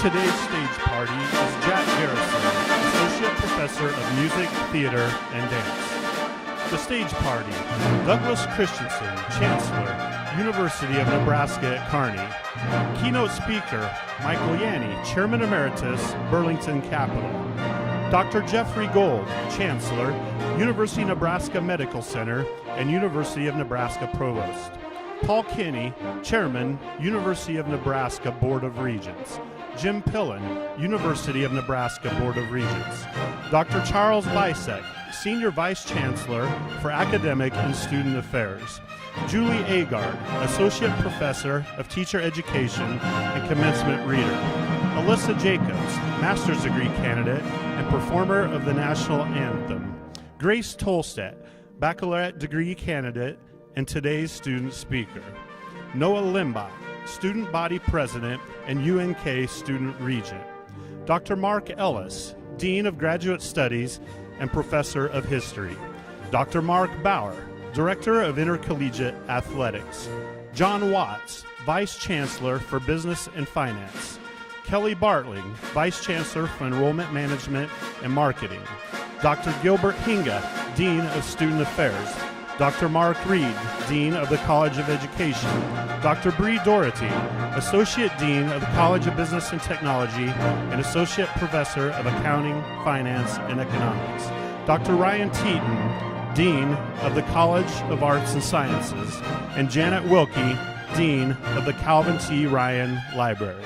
today's stage party is Jack Garrison, Associate Professor of Music, Theater, and Dance. The stage party, Douglas Christensen, Chancellor, University of Nebraska at Kearney. Keynote speaker, Michael Yanni, Chairman Emeritus, Burlington Capital. Dr. Jeffrey Gold, Chancellor, University of Nebraska Medical Center and University of Nebraska Provost. Paul Kinney, Chairman, University of Nebraska Board of Regents. Jim Pillen, University of Nebraska Board of Regents. Dr. Charles Bisek, Senior Vice Chancellor for Academic and Student Affairs. Julie Agard, Associate Professor of Teacher Education and Commencement Reader. Alyssa Jacobs, Master's Degree Candidate and Performer of the National Anthem. Grace Tolstedt, Baccalaureate Degree Candidate and today's student speaker. Noah Limbach, Student Body President and UNK Student Regent. Dr. Mark Ellis, Dean of Graduate Studies and Professor of History. Dr. Mark Bauer, Director of Intercollegiate Athletics. John Watts, Vice Chancellor for Business and Finance. Kelly Bartling, Vice Chancellor for Enrollment Management and Marketing. Dr. Gilbert Hinga, Dean of Student Affairs. Dr. Mark Reed, Dean of the College of Education. Dr. Bree Doherty, Associate Dean of the College of Business and Technology and Associate Professor of Accounting, Finance, and Economics. Dr. Ryan Teeton, Dean of the College of Arts and Sciences. And Janet Wilkie, Dean of the Calvin T. Ryan Library.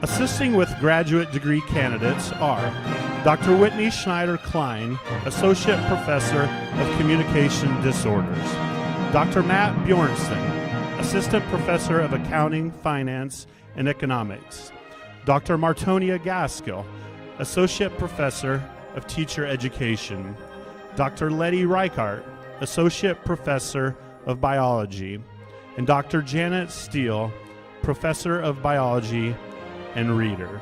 Assisting with graduate degree candidates are Dr. Whitney Schneider-Klein, Associate Professor of Communication Disorders. Dr. Matt Bjornson, Assistant Professor of Accounting, Finance, and Economics. Dr. Martonia Gaskill, Associate Professor of Teacher Education. Dr. Letty Reichart, Associate Professor of Biology. And Dr. Janet Steele, Professor of Biology and Reader.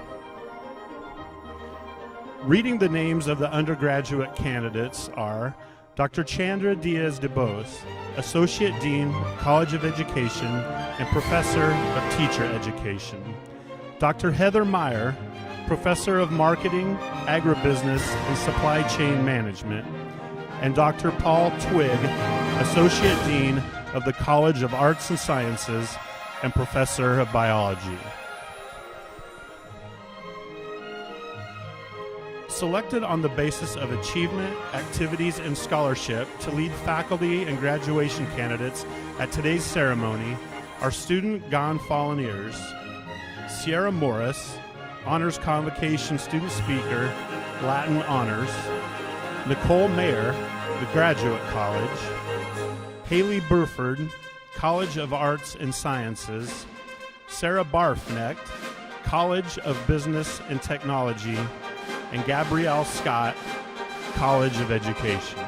Reading the names of the undergraduate candidates are Dr. Chandra Diaz-DeBose, Associate Dean, College of Education, and Professor of Teacher Education. Dr. Heather Meyer, Professor of Marketing, Agribusiness, and Supply Chain Management. And Dr. Paul Twigg, Associate Dean of the College of Arts and Sciences and Professor of Biology. Selected on the basis of achievement, activities, and scholarship to lead faculty and graduation candidates at today's ceremony are student Gonfaloniers, Sierra Morris, Honors Convocation Student Speaker, Latin Honors, Nicole Mayer, the Graduate College, Haley Burford, College of Arts and Sciences, Sarah Barfnecht, College of Business and Technology, and Gabrielle Scott, College of Education.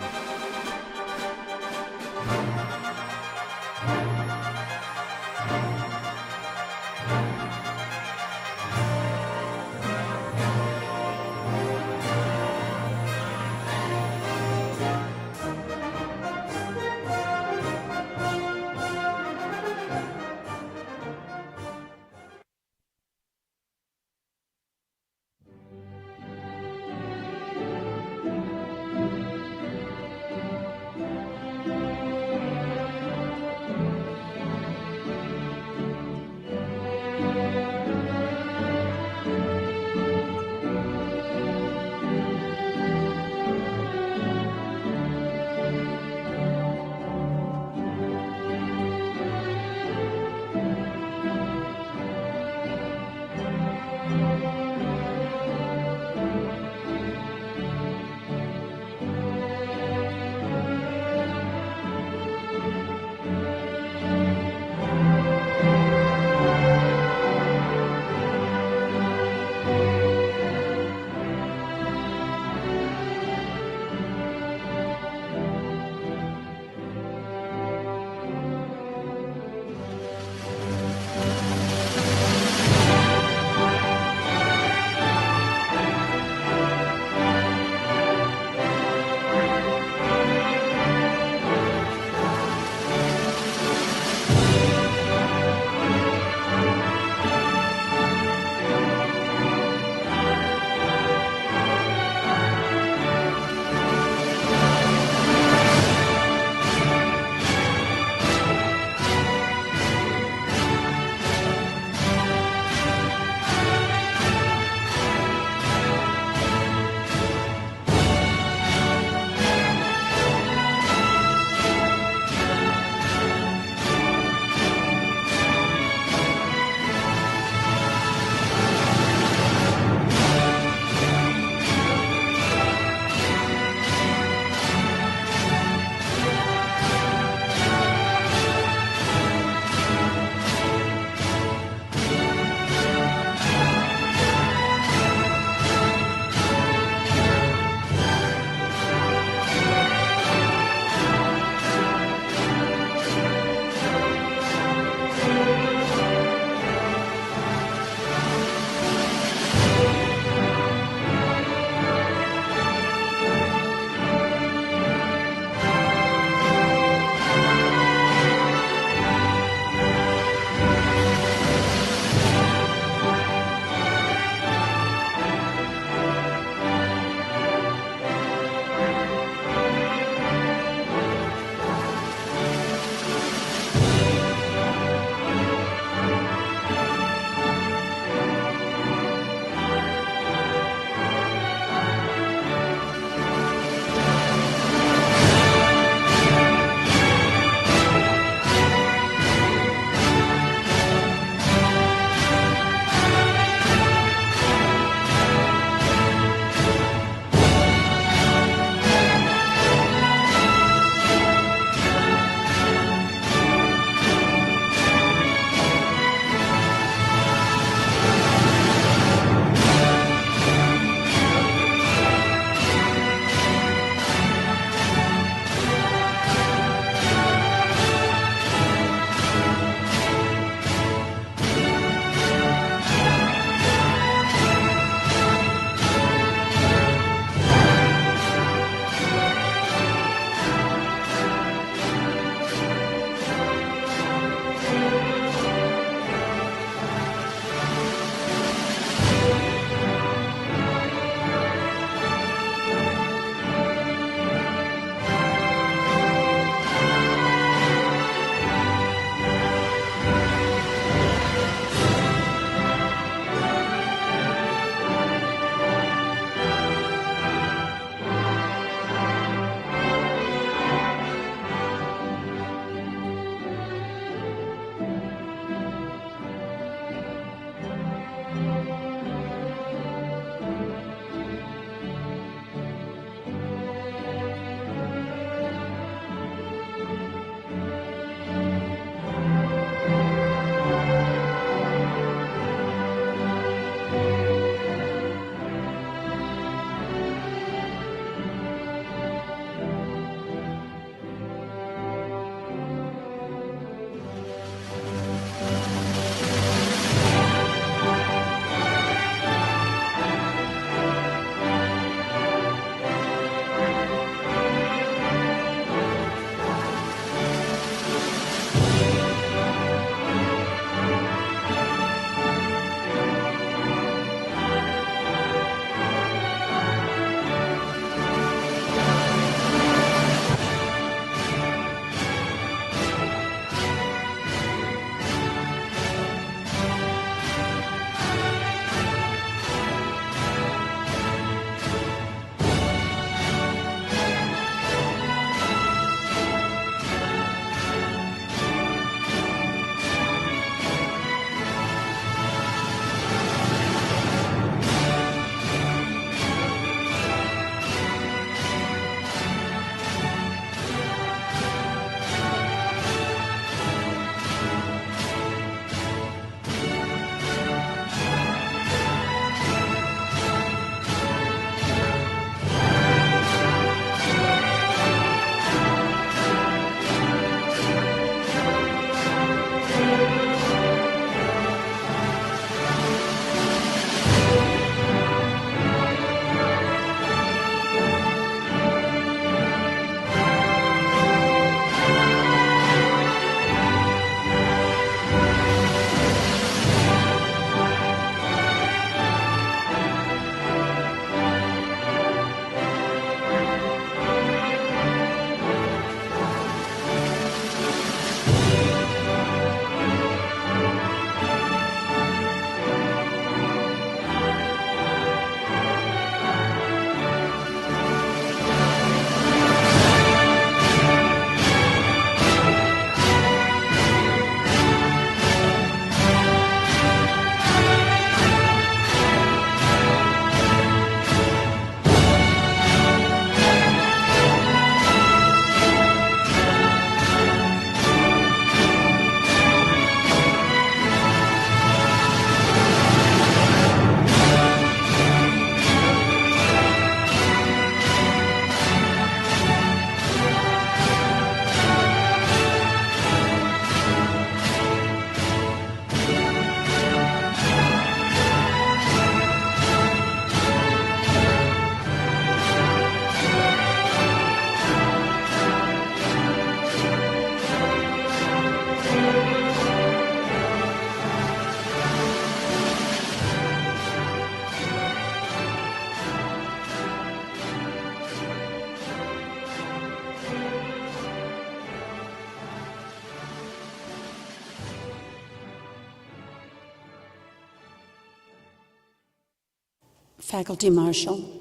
Faculty Marshal.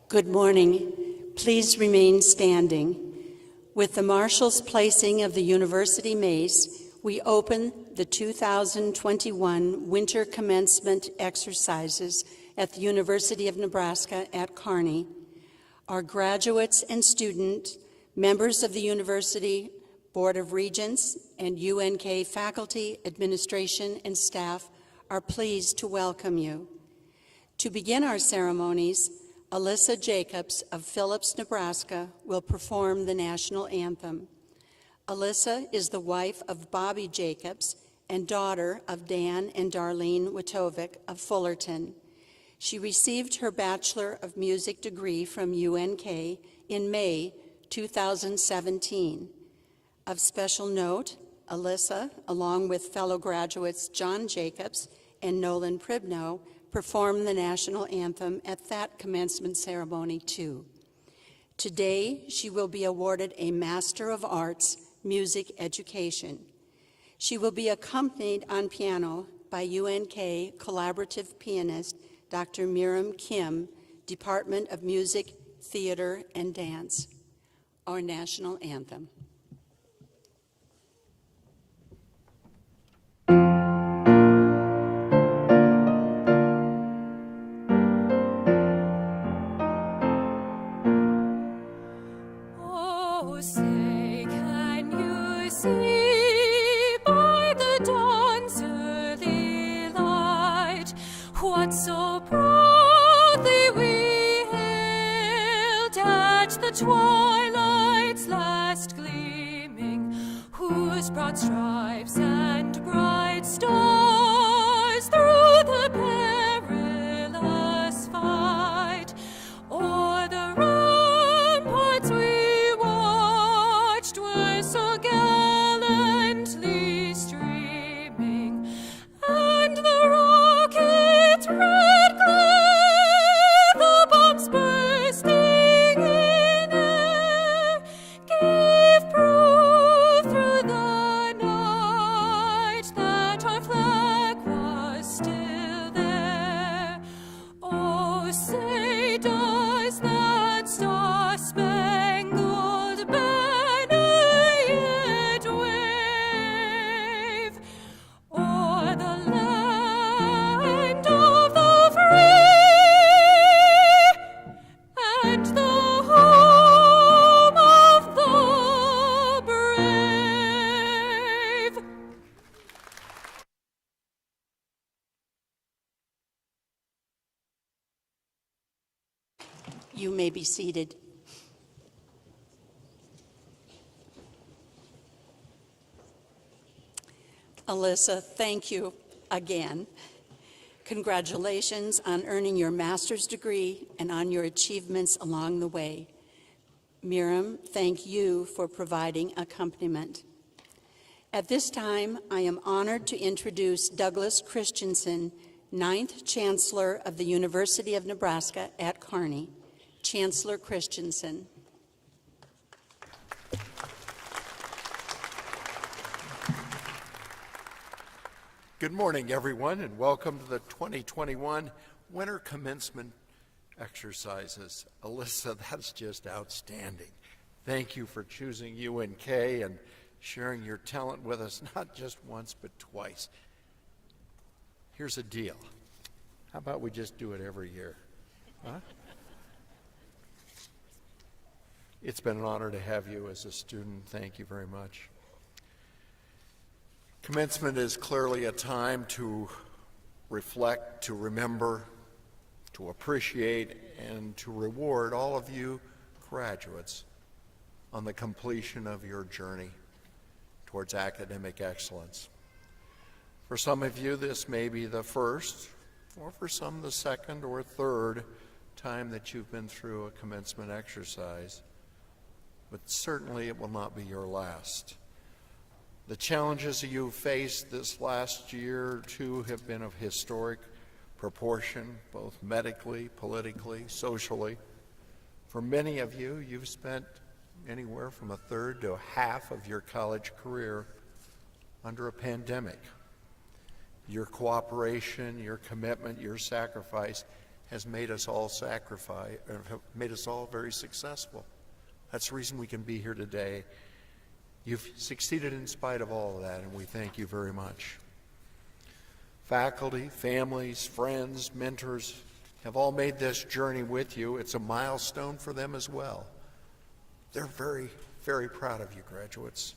Good morning. Please remain standing. With the Marshal's placing of the University Mace, we open the 2021 Winter Commencement exercises at the University of Nebraska at Kearney. Our graduates and students, members of the University Board of Regents, and UNK faculty, administration, and staff are pleased to welcome you. To begin our ceremonies, Alyssa Jacobs of Phillips, Nebraska, will perform the national anthem. Alyssa is the wife of Bobby Jacobs and daughter of Dan and Darlene Witovic of Fullerton. She received her Bachelor of Music degree from UNK in May 2017. Of special note, Alyssa, along with fellow graduates John Jacobs and Nolan Pribno, performed the national anthem at that commencement ceremony too. Today, she will be awarded a Master of Arts Music Education. She will be accompanied on piano by UNK collaborative pianist Dr. Miriam Kim, Department of Music, Theater, and Dance. Our national anthem. Oh, say, can you see by the dawn's early light what so proudly we hailed at the twilight's last gleaming, whose broad stripes and bright stars through the perilous fight o'er the ramparts we watched were so gallantly streaming, and the rocket's red glare, the bombs bursting in air, gave proof through the night that our flag was still there. Oh, say, does that star-spangled banner yet wave o'er the land of the free and the home of the brave? You may be seated. Alyssa, thank you again. Congratulations on earning your master's degree and on your achievements along the way. Miriam, thank you for providing accompaniment. At this time, I am honored to introduce Douglas Christensen, 9th Chancellor of the University of Nebraska at Kearney. Chancellor Christensen. Good morning, everyone, and welcome to the 2021 Winter Commencement exercises. Alyssa, that's just outstanding. Thank you for choosing UNK and sharing your talent with us, not just once, but twice. Here's a deal. How about we just do it every year? Huh? It's been an honor to have you as a student. Thank you very much. Commencement is clearly a time to reflect, to remember, to appreciate, and to reward all of you graduates on the completion of your journey towards academic excellence. For some of you, this may be the first, or for some the second or third time that you've been through a commencement exercise, but certainly it will not be your last. The challenges you faced this last year or two have been of historic proportion, both medically, politically, socially. For many of you, you've spent anywhere from a third to a half of your college career under a pandemic. Your cooperation, your commitment, your sacrifice has made us all very successful. That's the reason we can be here today. You've succeeded in spite of all of that, and we thank you very much. Faculty, families, friends, mentors have all made this journey with you. It's a milestone for them as well. They're very, very proud of you, graduates.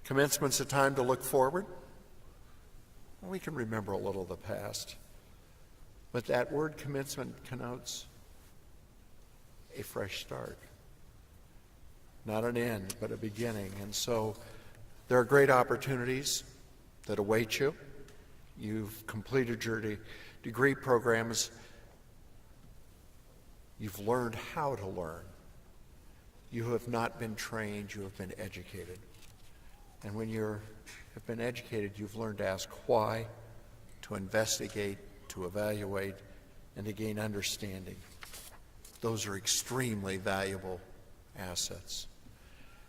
Commencement's a time to look forward. We can remember a little of the past, but that word commencement connotes a fresh start. Not an end, but a beginning. And so there are great opportunities that await you. You've completed your degree programs. You've learned how to learn. You have not been trained, you have been educated. And when you have been educated, you've learned to ask why, to investigate, to evaluate, and to gain understanding. Those are extremely valuable assets.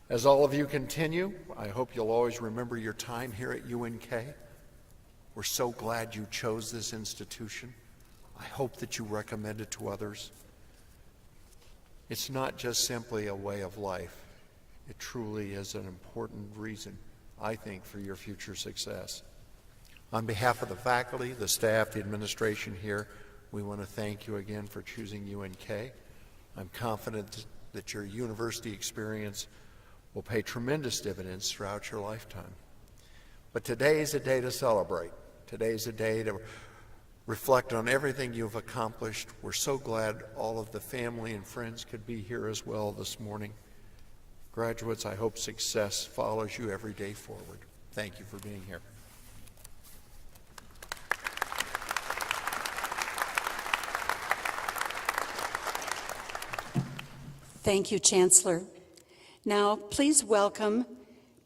As all of you continue, I hope you'll always remember your time here at UNK. We're so glad you chose this institution. I hope that you recommend it to others. It's not just simply a way of life. It truly is an important reason, I think, for your future success. On behalf of the faculty, the staff, the administration here, we want to thank you again for choosing UNK. I'm confident that your university experience will pay tremendous dividends throughout your lifetime. But today is a day to celebrate. Today is a day to reflect on everything you've accomplished. We're so glad all of the family and friends could be here as well this morning. Graduates, I hope success follows you every day forward. Thank you for being here. Thank you, Chancellor. Now, please welcome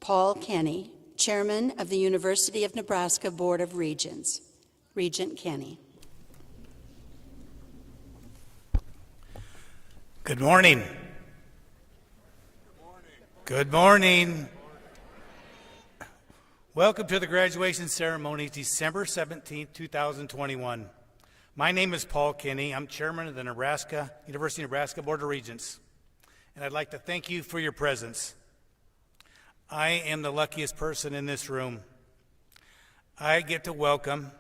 Paul Kearney, Chairman of the University of Nebraska Board of Regents. Regent Kearney. Good morning. Good morning. Welcome to the graduation ceremony, December 17, 2021. My name is Paul Kearney. I'm chairman of the University of Nebraska Board of Regents, and I'd like to thank you for your presence. I am the luckiest person in this room. I get to welcome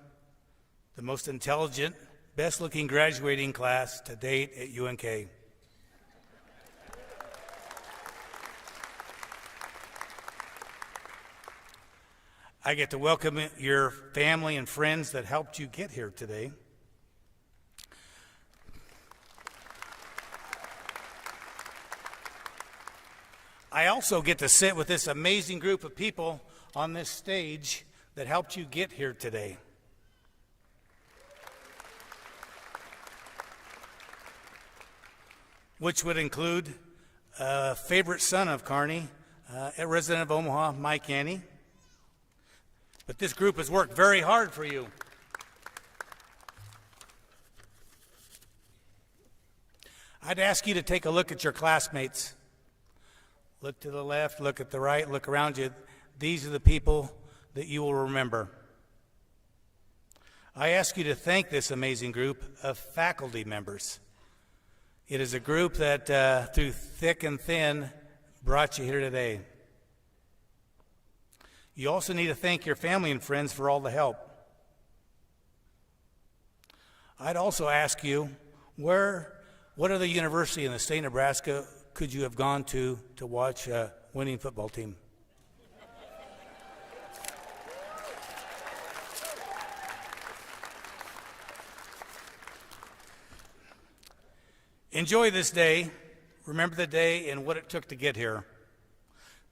the most intelligent, best-looking graduating class to date at UNK. I get to welcome your family and friends that helped you get here today. I also get to sit with this amazing group of people on this stage that helped you get here today. Which would include a favorite son of Kearney, a resident of Omaha, Mike Kearney. But this group has worked very hard for you. I'd ask you to take a look at your classmates. Look to the left, look at the right, look around you. These are the people that you will remember. I ask you to thank this amazing group of faculty members. It is a group that, through thick and thin, brought you here today. You also need to thank your family and friends for all the help. I'd also ask you, what other university in the state of Nebraska could you have gone to watch a winning football team? Enjoy this day. Remember the day and what it took to get here,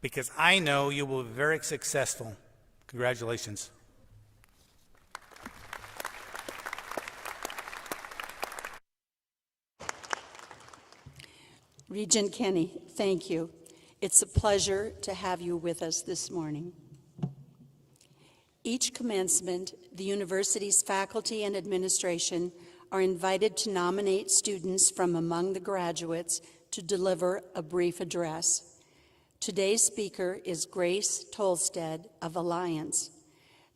because I know you will be very successful. Congratulations. Regent Kearney, thank you. It's a pleasure to have you with us this morning. Each commencement, the university's faculty and administration are invited to nominate students from among the graduates to deliver a brief address. Today's speaker is Grace Tolstead of Alliance.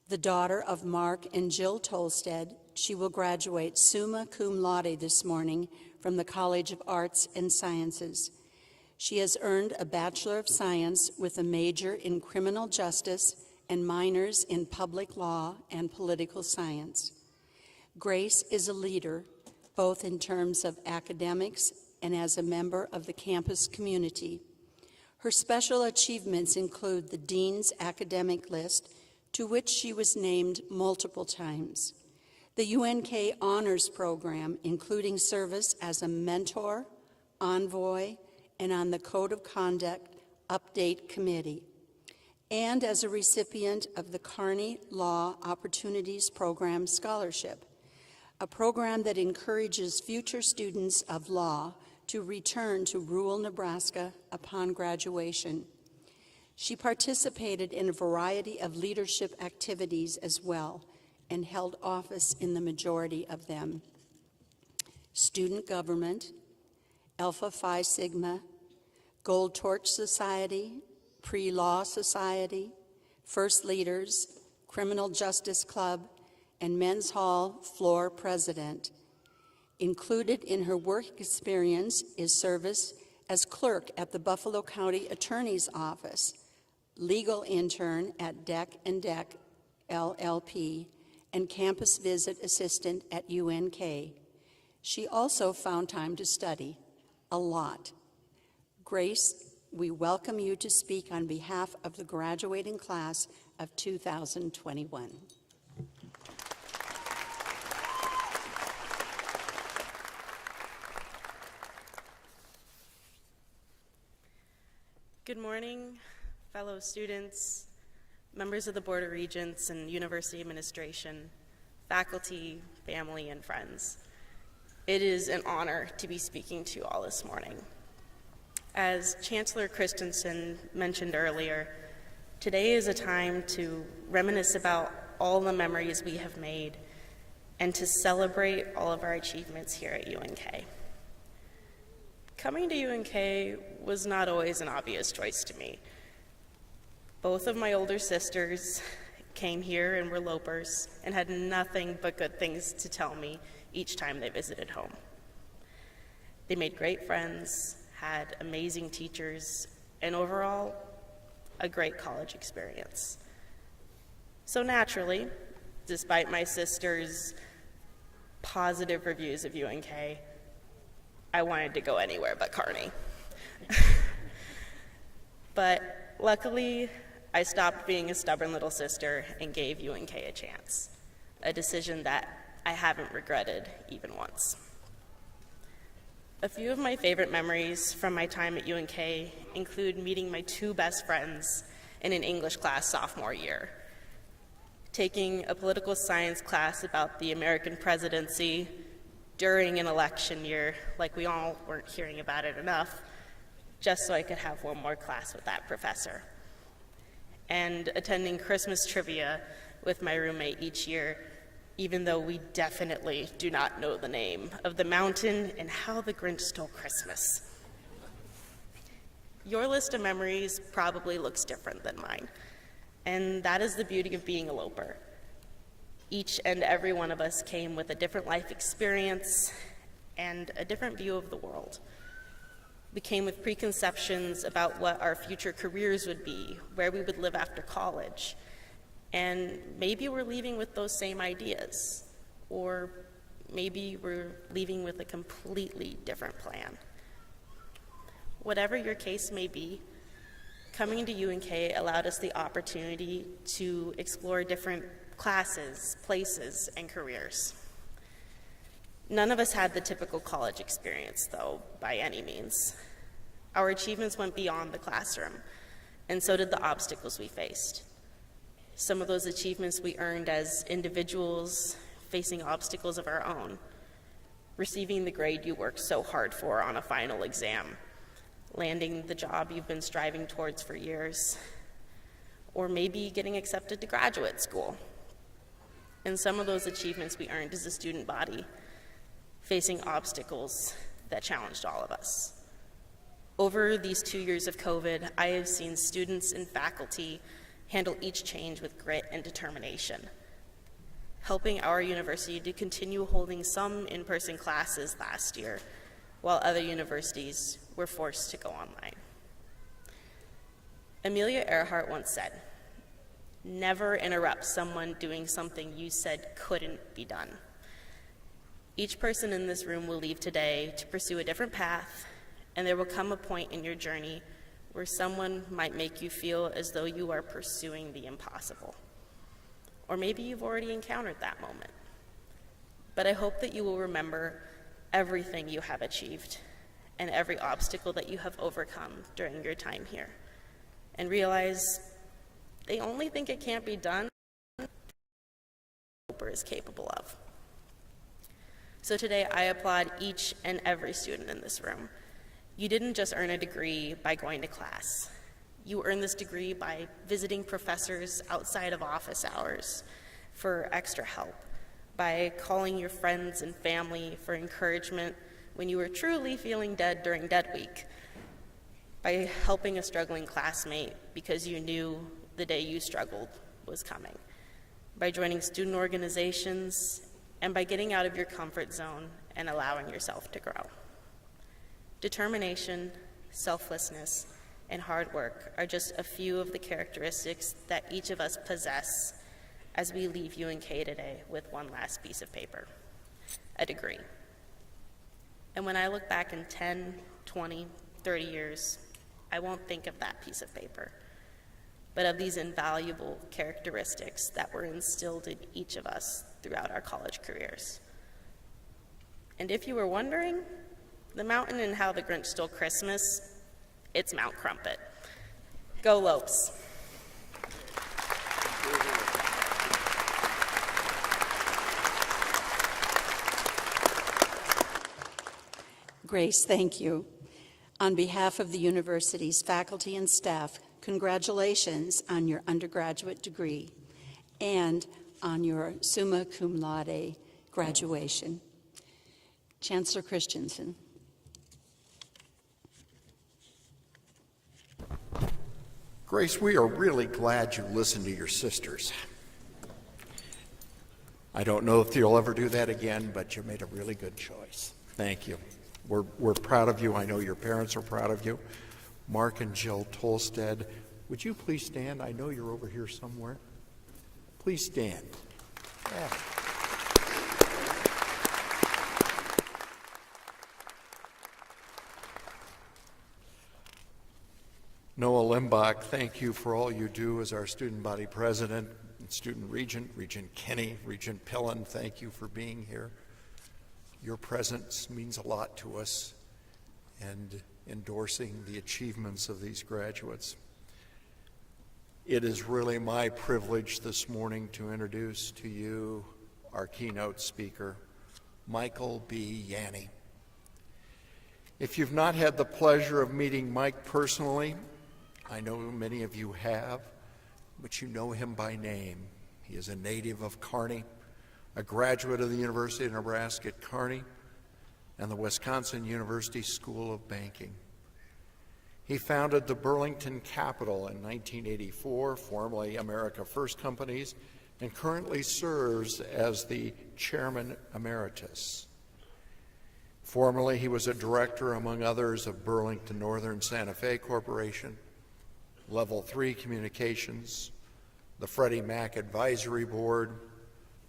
The daughter of Mark and Jill Tolstead, she will graduate summa cum laude this morning from the College of Arts and Sciences. She has earned a Bachelor of Science with a major in criminal justice and minors in public law and political science. Grace is a leader, both in terms of academics and as a member of the campus community. Her special achievements include the Dean's Academic List, to which she was named multiple times, the UNK Honors Program, including service as a mentor, envoy, and on the Code of Conduct Update Committee, and as a recipient of the Kearney Law Opportunities Program Scholarship, a program that encourages future students of law to return to rural Nebraska upon graduation. She participated in a variety of leadership activities as well and held office in the majority of them. Student government, Alpha Phi Sigma, Gold Torch Society, Pre-Law Society, First Leaders, Criminal Justice Club, and Men's Hall floor president. Included in her work experience is service as clerk at the Buffalo County Attorney's Office, legal intern at Deck & Deck LLP, and campus visit assistant at UNK. She also found time to study, a lot. Grace, we welcome you to speak on behalf of the graduating class of 2021. Good morning, fellow students, members of the Board of Regents and University Administration, faculty, family, and friends. It is an honor to be speaking to you all this morning. As Chancellor Christensen mentioned earlier, today is a time to reminisce about all the memories we have made and to celebrate all of our achievements here at UNK. Coming to UNK was not always an obvious choice to me. Both of my older sisters came here and were Lopers and had nothing but good things to tell me each time they visited home. They made great friends, had amazing teachers, and overall, a great college experience. So naturally, despite my sisters' positive reviews of UNK, I wanted to go anywhere but Kearney. But luckily, I stopped being a stubborn little sister and gave UNK a chance, a decision that I haven't regretted even once. A few of my favorite memories from my time at UNK include meeting my two best friends in an English class sophomore year, taking a political science class about the American presidency during an election year, like we all weren't hearing about it enough, just so I could have one more class with that professor. And attending Christmas trivia with my roommate each year, even though we definitely do not know the name of the mountain and how the Grinch stole Christmas. Your list of memories probably looks different than mine, and that is the beauty of being a Loper. Each and every one of us came with a different life experience and a different view of the world. We came with preconceptions about what our future careers would be, where we would live after college, and maybe we're leaving with those same ideas, or maybe we're leaving with a completely different plan. Whatever your case may be, coming to UNK allowed us the opportunity to explore different classes, places, and careers. None of us had the typical college experience, though, by any means. Our achievements went beyond the classroom, and so did the obstacles we faced. Some of those achievements we earned as individuals facing obstacles of our own, receiving the grade you worked so hard for on a final exam, landing the job you've been striving towards for years, or maybe getting accepted to graduate school. And some of those achievements we earned as a student body, facing obstacles that challenged all of us. Over these 2 years of COVID, I have seen students and faculty handle each change with grit and determination, helping our university to continue holding some in-person classes last year, while other universities were forced to go online. Amelia Earhart once said, "Never interrupt someone doing something you said couldn't be done." Each person in this room will leave today to pursue a different path, and there will come a point in your journey where someone might make you feel as though you are pursuing the impossible. Or maybe you've already encountered that moment. But I hope that you will remember everything you have achieved and every obstacle that you have overcome during your time here, and realize they only think it can't be done what is capable of. So today I applaud each and every student in this room. You didn't just earn a degree by going to class. You earned this degree by visiting professors outside of office hours for extra help, by calling your friends and family for encouragement when you were truly feeling dead during dead week, by helping a struggling classmate because you knew the day you struggled was coming, by joining student organizations, and by getting out of your comfort zone and allowing yourself to grow. Determination, selflessness, and hard work are just a few of the characteristics that each of us possess as we leave UNK today with one last piece of paper, a degree. And when I look back in 10, 20, 30 years, I won't think of that piece of paper, but of these invaluable characteristics that were instilled in each of us throughout our college careers. And if you were wondering, the mountain in How the Grinch Stole Christmas, it's Mount Crumpet. Go Lopes. Grace, thank you. On behalf of the university's faculty and staff, congratulations on your undergraduate degree and on your summa cum laude graduation. Chancellor Christensen. Grace, we are really glad you listened to your sisters. I don't know if you'll ever do that again, but you made a really good choice. Thank you. We're proud of you. I know your parents are proud of you. Mark and Jill Tolstead, would you please stand? I know you're over here somewhere. Please stand. Yeah. Noah Limbach, thank you for all you do as our student body president and student regent, Regent Kearney, Regent Pillen, thank you for being here. Your presence means a lot to us and endorsing the achievements of these graduates. It is really my privilege this morning to introduce to you our keynote speaker, Michael B. Yanni. If you've not had the pleasure of meeting Mike personally, I know many of you have, but you know him by name. He is a native of Kearney, a graduate of the University of Nebraska at Kearney and the Wisconsin University School of Banking. He founded the Burlington Capital in 1984, formerly America First Companies, and currently serves as the Chairman Emeritus. Formerly, he was a director, among others, of Burlington Northern Santa Fe Corporation, Level 3 Communications, the Freddie Mac Advisory Board,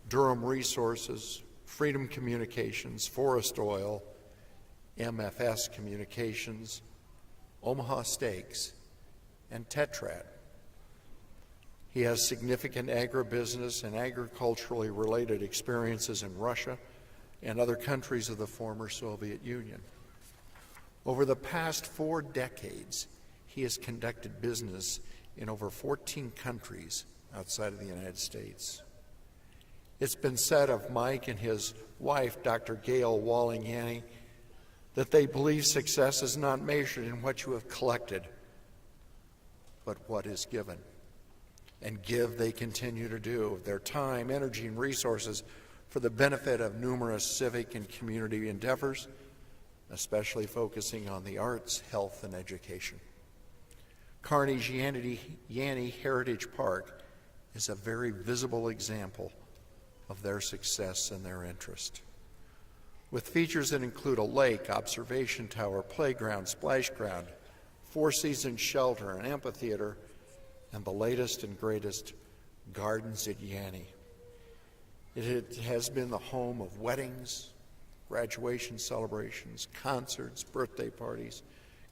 Durham Resources, Freedom Communications, Forest Oil, MFS Communications, Omaha Steaks, and Tetrad. He has significant agribusiness and agriculturally related experiences in Russia and other countries of the former Soviet Union. Over the past 4 decades, he has conducted business in over 14 countries outside of the United States. It's been said of Mike and his wife, Dr. Gail Walling-Yanni, that they believe success is not measured in what you have collected, but what is given. And give they continue to do their time, energy, and resources for the benefit of numerous civic and community endeavors, especially focusing on the arts, health, and education. Kearney's Yanni Heritage Park is a very visible example of their success and their interest. With features that include a lake, observation tower, playground, splash ground, four-season shelter, an amphitheater, and the latest and greatest gardens at Yanni. It has been the home of weddings, graduation celebrations, concerts, birthday parties,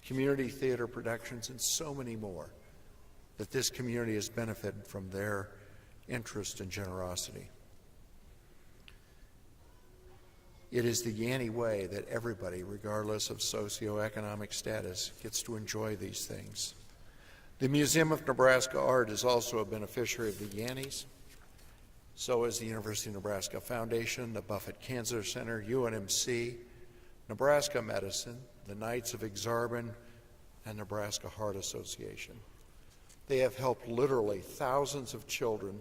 community theater productions, and so many more, that this community has benefited from their interest and generosity. It is the Yanni way that everybody, regardless of socioeconomic status, gets to enjoy these things. The Museum of Nebraska Art is also a beneficiary of the Yannis. So is the University of Nebraska Foundation, the Buffett Cancer Center, UNMC, Nebraska Medicine, the Knights of Exarban, and Nebraska Heart Association. They have helped literally thousands of children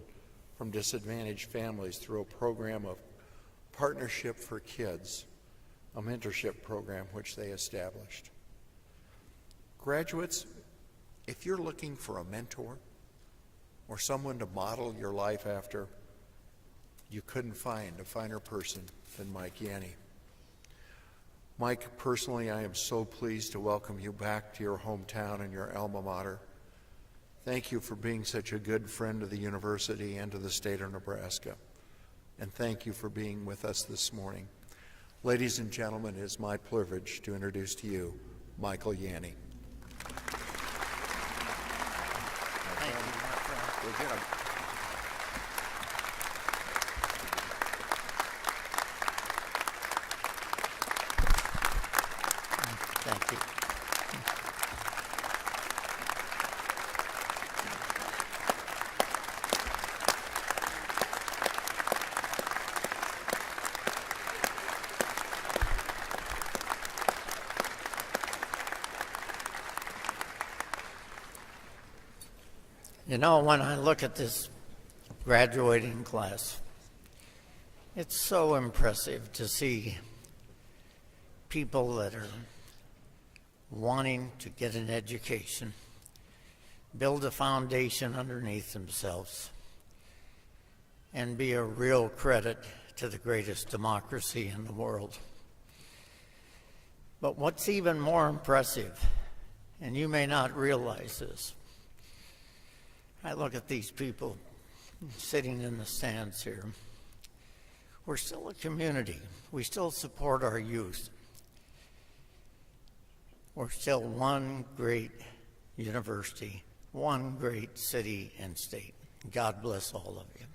from disadvantaged families through a program of Partnership for Kids, a mentorship program which they established. Graduates, if you're looking for a mentor or someone to model your life after, you couldn't find a finer person than Mike Yanni. Mike, personally, I am so pleased to welcome you back to your hometown and your alma mater. Thank you for being such a good friend to the university and to the state of Nebraska. And thank you for being with us this morning. Ladies and gentlemen, it is my privilege to introduce to you Michael Yanni. Thank you, my friend. Thank you. You know, when I look at this graduating class, it's so impressive to see people that are wanting to get an education, build a foundation underneath themselves, and be a real credit to the greatest democracy in the world. But what's even more impressive, and you may not realize this, I look at these people sitting in the stands here. We're still a community. We still support our youth. We're still one great university, one great city and state. God bless all of you.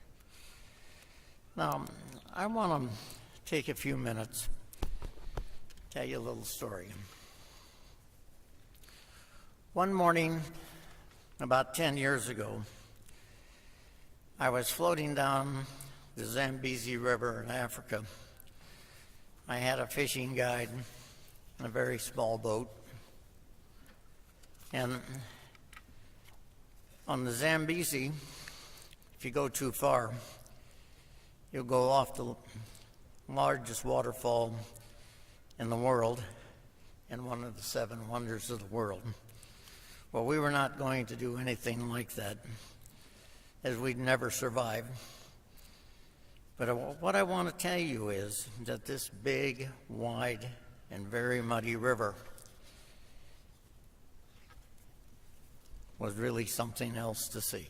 Now, I want to take a few minutes, tell you a little story. One morning, about 10 years ago, I was floating down the Zambezi River in Africa. I had a fishing guide and a very small boat. And on the Zambezi, if you go too far, you'll go off the largest waterfall in the world and one of the 7 wonders of the world. Well, we were not going to do anything like that, as we'd never survive. But what I want to tell you is that this big, wide, and very muddy river was really something else to see.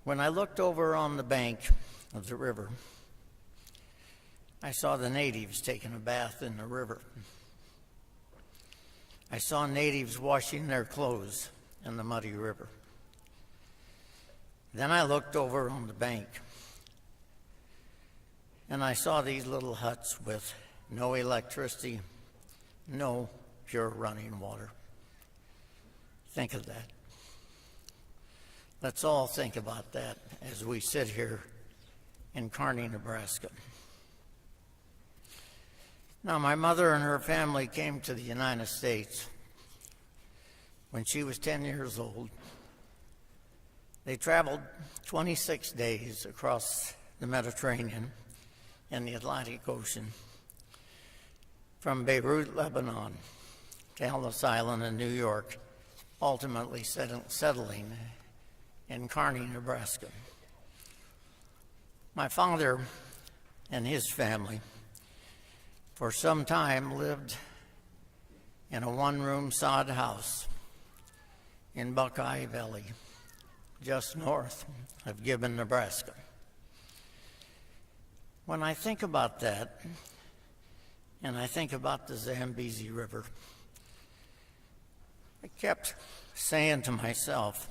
When I looked over on the bank of the river, I saw the natives taking a bath in the river. I saw natives washing their clothes in the muddy river. Then I looked over on the bank, and I saw these little huts with no electricity, no pure running water. Think of that. Let's all think about that as we sit here in Kearney, Nebraska. Now, my mother and her family came to the United States when she was 10 years old. They traveled 26 days across the Mediterranean and the Atlantic Ocean from Beirut, Lebanon, to Ellis Island in New York, ultimately settling in Kearney, Nebraska. My father and his family for some time lived in a one-room sod house in Buckeye Valley, just north of Gibbon, Nebraska. When I think about that, and I think about the Zambezi River, I kept saying to myself,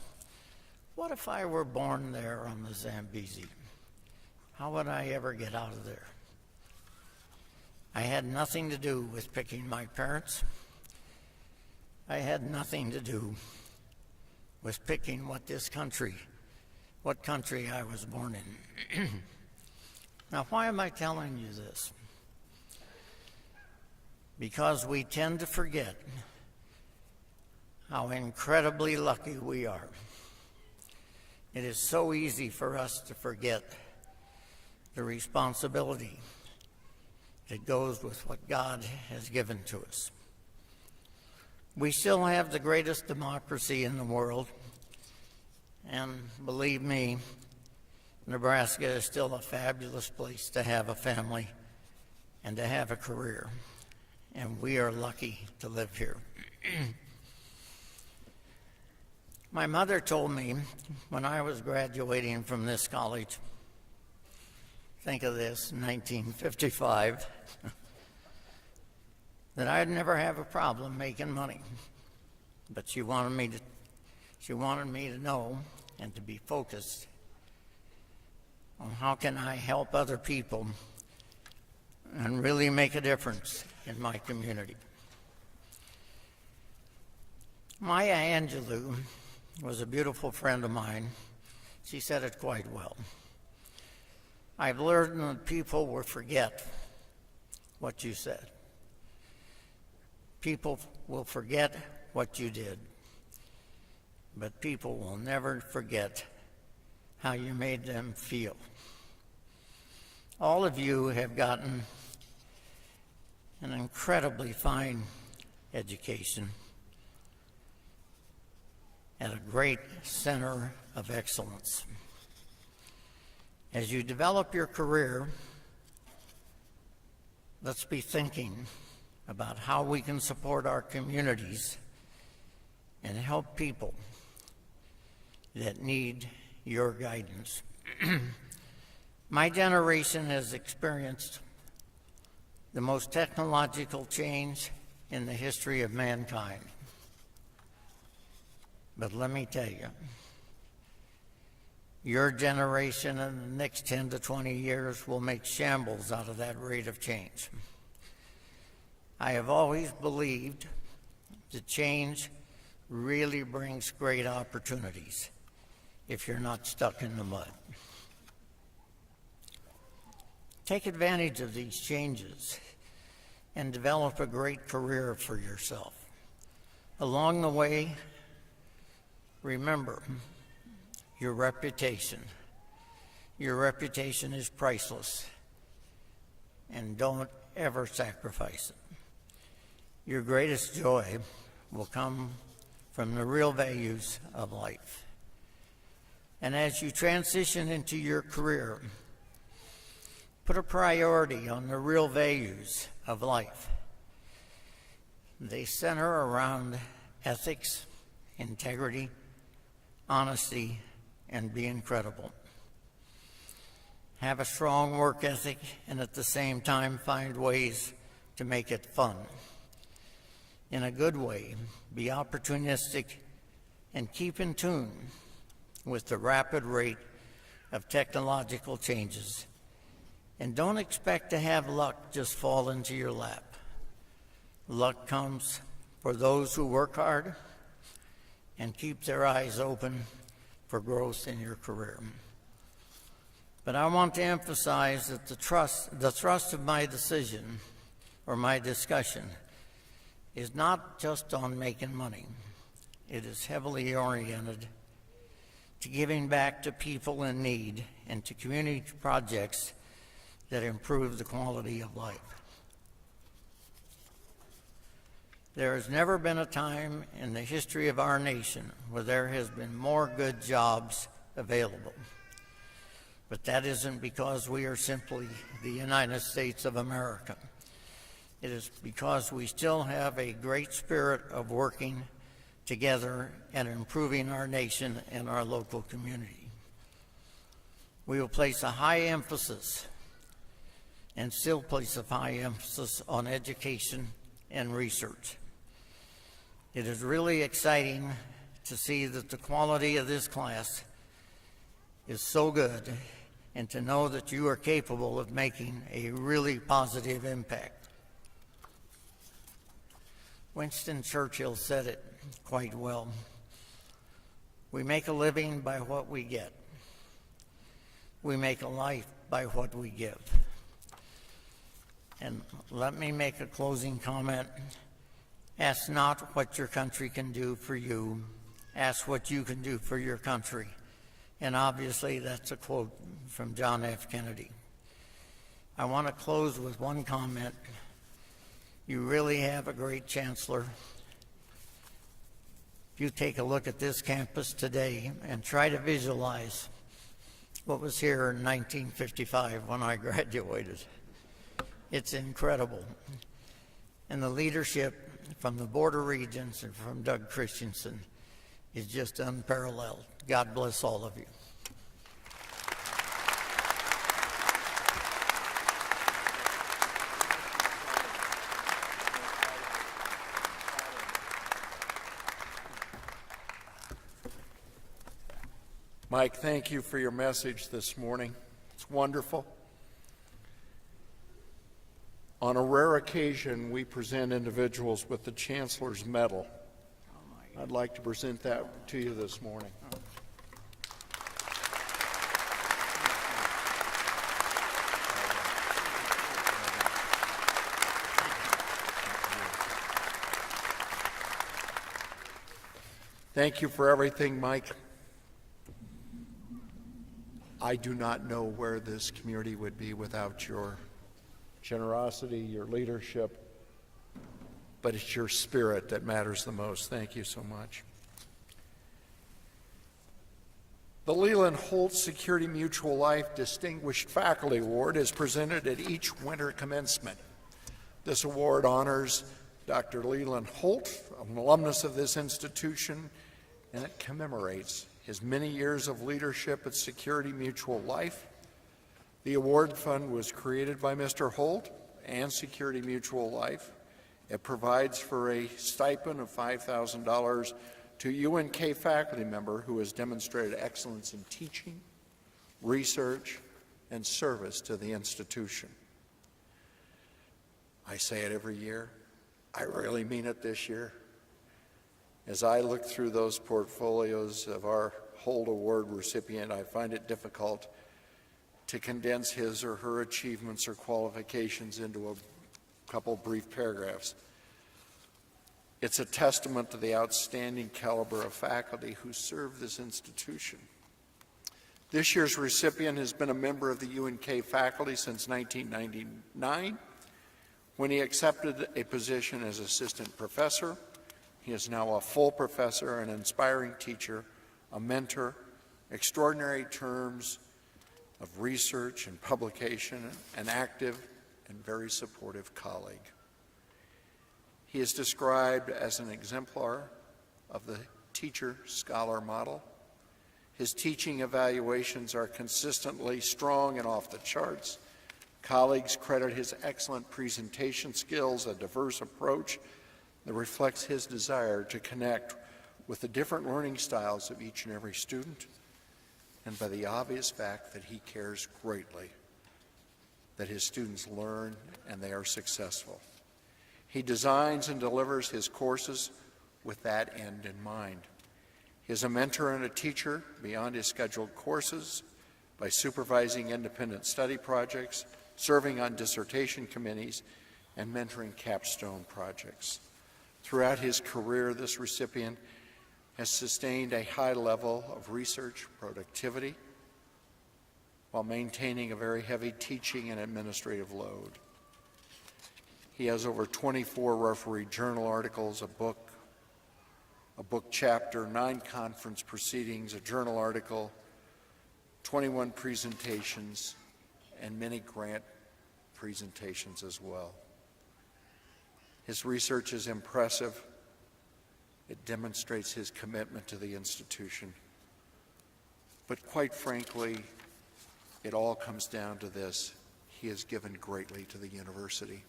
what if I were born there on the Zambezi? How would I ever get out of there? I had nothing to do with picking my parents. I had nothing to do with picking what country I was born in. Now, why am I telling you this? Because we tend to forget how incredibly lucky we are. It is so easy for us to forget the responsibility that goes with what God has given to us. We still have the greatest democracy in the world, and believe me, Nebraska is still a fabulous place to have a family and to have a career, and we are lucky to live here. My mother told me when I was graduating from this college, think of this, 1955, that I'd never have a problem making money. But she wanted me to know and to be focused on how can I help other people and really make a difference in my community. Maya Angelou was a beautiful friend of mine. She said it quite well. I've learned that people will forget what you said. People will forget what you did, but people will never forget how you made them feel. All of you have gotten an incredibly fine education at a great center of excellence. As you develop your career, let's be thinking about how we can support our communities and help people that need your guidance. My generation has experienced the most technological change in the history of mankind. But let me tell you, your generation in the next 10 to 20 years will make shambles out of that rate of change. I have always believed that change really brings great opportunities if you're not stuck in the mud. Take advantage of these changes and develop a great career for yourself. Along the way, remember your reputation. Your reputation is priceless, and don't ever sacrifice it. Your greatest joy will come from the real values of life. And as you transition into your career, put a priority on the real values of life. They center around ethics, integrity, honesty, and being credible. Have a strong work ethic and at the same time find ways to make it fun. In a good way, be opportunistic and keep in tune with the rapid rate of technological changes. And don't expect to have luck just fall into your lap. Luck comes for those who work hard and keep their eyes open for growth in your career. But I want to emphasize that the thrust of my decision or my discussion is not just on making money. It is heavily oriented to giving back to people in need and to community projects that improve the quality of life. There has never been a time in the history of our nation where there has been more good jobs available. But that isn't because we are simply the United States of America. It is because we still have a great spirit of working together and improving our nation and our local community. We will place a high emphasis and still place a high emphasis on education and research. It is really exciting to see that the quality of this class is so good and to know that you are capable of making a really positive impact. Winston Churchill said it quite well. We make a living by what we get. We make a life by what we give. And let me make a closing comment. Ask not what your country can do for you. Ask what you can do for your country. And obviously that's a quote from John F. Kennedy. I want to close with one comment. You really have a great chancellor. If you take a look at this campus today and try to visualize what was here in 1955 when I graduated, it's incredible. And the leadership from the Board of Regents and from Doug Christensen is just unparalleled. God bless all of you. Mike, thank you for your message this morning. It's wonderful. On a rare occasion, we present individuals with the Chancellor's Medal. I'd like to present that to you this morning. Thank you for everything, Mike. I do not know where this community would be without your generosity, your leadership, but it's your spirit that matters the most. Thank you so much. The Leland Holt Security Mutual Life Distinguished Faculty Award is presented at each winter commencement. This award honors Dr. Leland Holt, an alumnus of this institution, and it commemorates his many years of leadership at Security Mutual Life. The award fund was created by Mr. Holt and Security Mutual Life. It provides for a stipend of $5,000 to UNK faculty member who has demonstrated excellence in teaching, research, and service to the institution. I say it every year. I really mean it this year. As I look through those portfolios of our Holt Award recipient, I find it difficult to condense his or her achievements or qualifications into a couple brief paragraphs. It's a testament to the outstanding caliber of faculty who serve this institution. This year's recipient has been a member of the UNK faculty since 1999, when he accepted a position as assistant professor. He is now a full professor, an inspiring teacher, a mentor, extraordinary terms of research and publication, an active and very supportive colleague. He is described as an exemplar of the teacher-scholar model. His teaching evaluations are consistently strong and off the charts. Colleagues credit his excellent presentation skills, a diverse approach that reflects his desire to connect with the different learning styles of each and every student, and by the obvious fact that he cares greatly that his students learn and they are successful. He designs and delivers his courses with that end in mind. He is a mentor and a teacher beyond his scheduled courses by supervising independent study projects, serving on dissertation committees, and mentoring capstone projects. Throughout his career, this recipient has sustained a high level of research productivity while maintaining a very heavy teaching and administrative load. He has over 24 refereed journal articles, a book chapter, 9 conference proceedings, a journal article, 21 presentations, and many grant presentations as well. His research is impressive. It demonstrates his commitment to the institution. But quite frankly, it all comes down to this. He has given greatly to the university.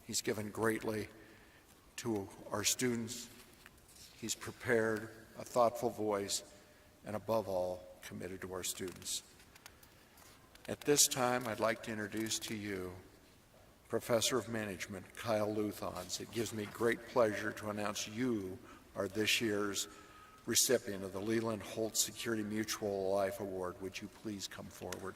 He's given greatly to our students. He's prepared a thoughtful voice, and above all, committed to our students. At this time, I'd like to introduce to you Professor of Management, Kyle Luthans. It gives me great pleasure to announce you are this year's recipient of the Leland Holt Security Mutual Life Award. Would you please come forward?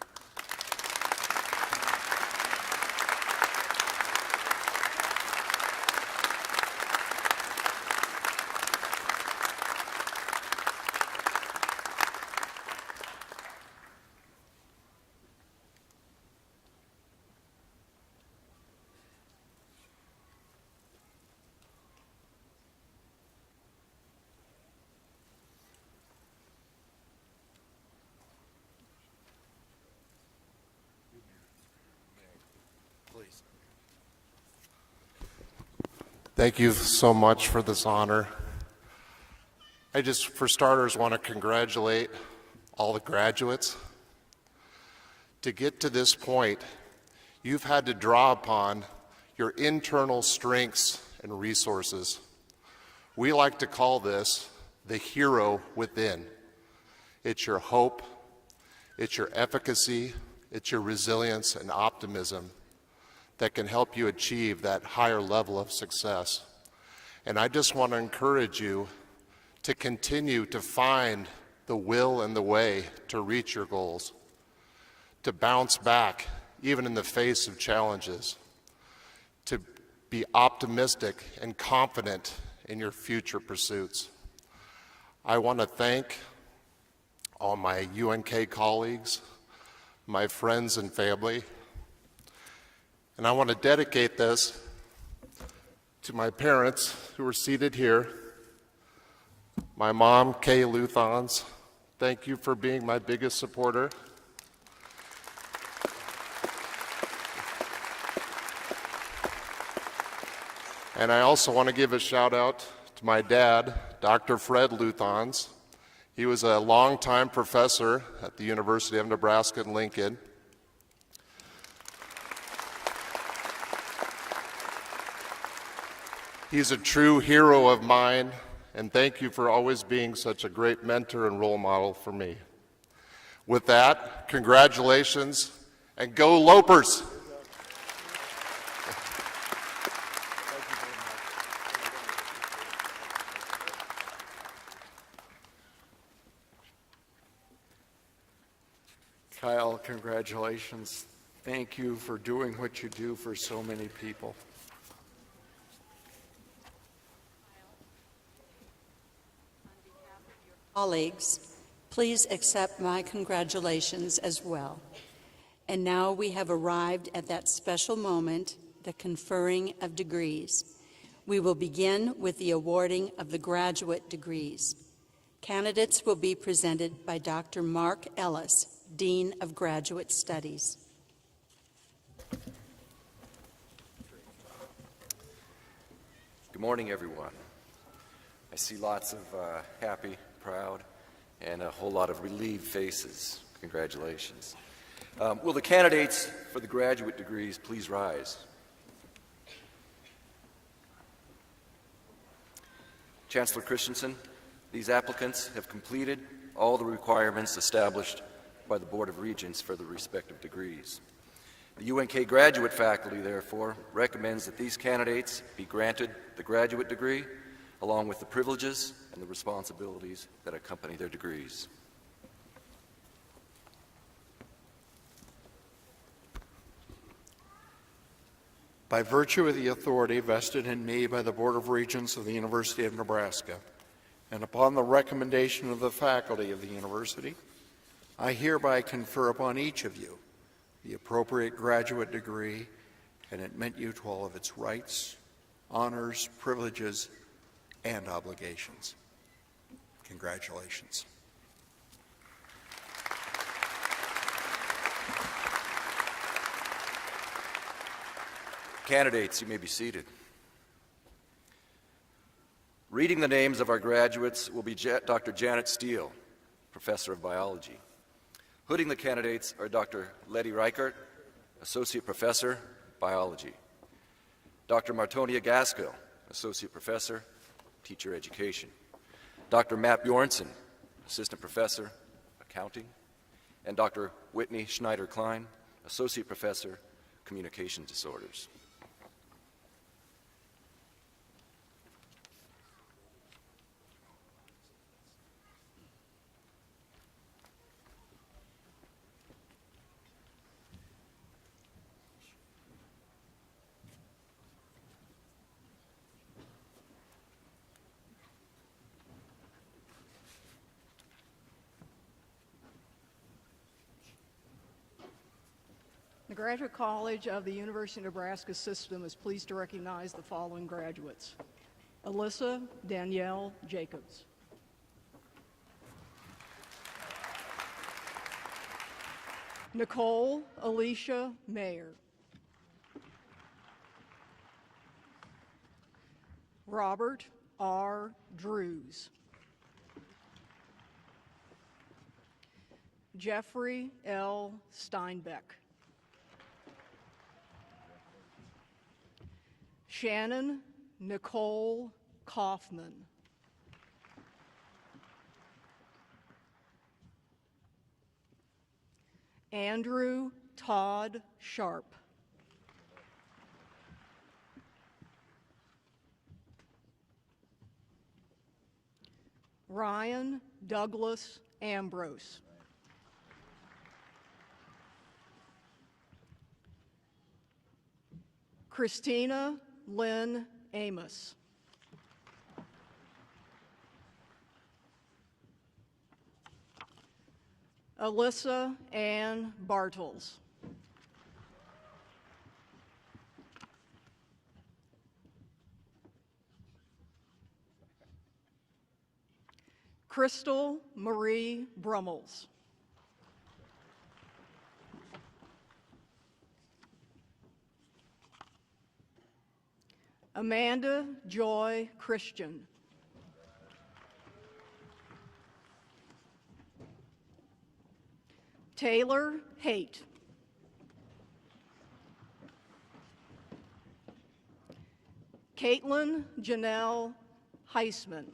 Thank you so much for this honor. I just, for starters, want to congratulate all the graduates. To get to this point, you've had to draw upon your internal strengths and resources. We like to call this the hero within. It's your hope, it's your efficacy, it's your resilience and optimism that can help you achieve that higher level of success. And I just want to encourage you to continue to find the will and the way to reach your goals, to bounce back even in the face of challenges, to be optimistic and confident in your future pursuits. I want to thank all my UNK colleagues, my friends and family, and I want to dedicate this to my parents who are seated here. My mom, Kay Luthans, thank you for being my biggest supporter. And I also want to give a shout out to my dad, Dr. Fred Luthans. He was a longtime professor at the University of Nebraska in Lincoln. He's a true hero of mine, and thank you for always being such a great mentor and role model for me. With that, congratulations, and go Lopers! Kyle, congratulations. Thank you for doing what you do for so many people. Colleagues, please accept my congratulations as well. And now we have arrived at that special moment, the conferring of degrees. We will begin with the awarding of the graduate degrees. Candidates will be presented by Dr. Mark Ellis, Dean of Graduate Studies. Good morning, everyone. I see lots of happy, proud, and a whole lot of relieved faces. Congratulations. Will the candidates for the graduate degrees please rise? Chancellor Christensen, these applicants have completed all the requirements established by the Board of Regents for the respective degrees. The UNK graduate faculty, therefore, recommends that these candidates be granted the graduate degree along with the privileges and the responsibilities that accompany their degrees. By virtue of the authority vested in me by the Board of Regents of the University of Nebraska, and upon the recommendation of the faculty of the university, I hereby confer upon each of you the appropriate graduate degree and admit you to all of its rights, honors, privileges, and obligations. Congratulations. Candidates, you may be seated. Reading the names of our graduates will be Dr. Janet Steele, Professor of Biology. Hooding the candidates are Dr. Letty Reichert, Associate Professor, Biology. Dr. Martonia Gaskill, Associate Professor, Teacher Education. Dr. Matt Bjornson, Assistant Professor, Accounting. And Dr. Whitney Schneider-Klein, Associate Professor, Communication Disorders. The Graduate College of the University of Nebraska system is pleased to recognize the following graduates: Alyssa Danielle Jacobs, Nicole Alicia Mayer, Robert R. Drews, Jeffrey L. Steinbeck, Shannon Nicole Kaufman, Andrew Todd Sharp, Ryan Douglas Ambrose, Christina Lynn Amos, Alyssa Ann Bartels, Crystal Marie Brummels, Amanda Joy Christian, Taylor Haight, Caitlin Janelle Heisman,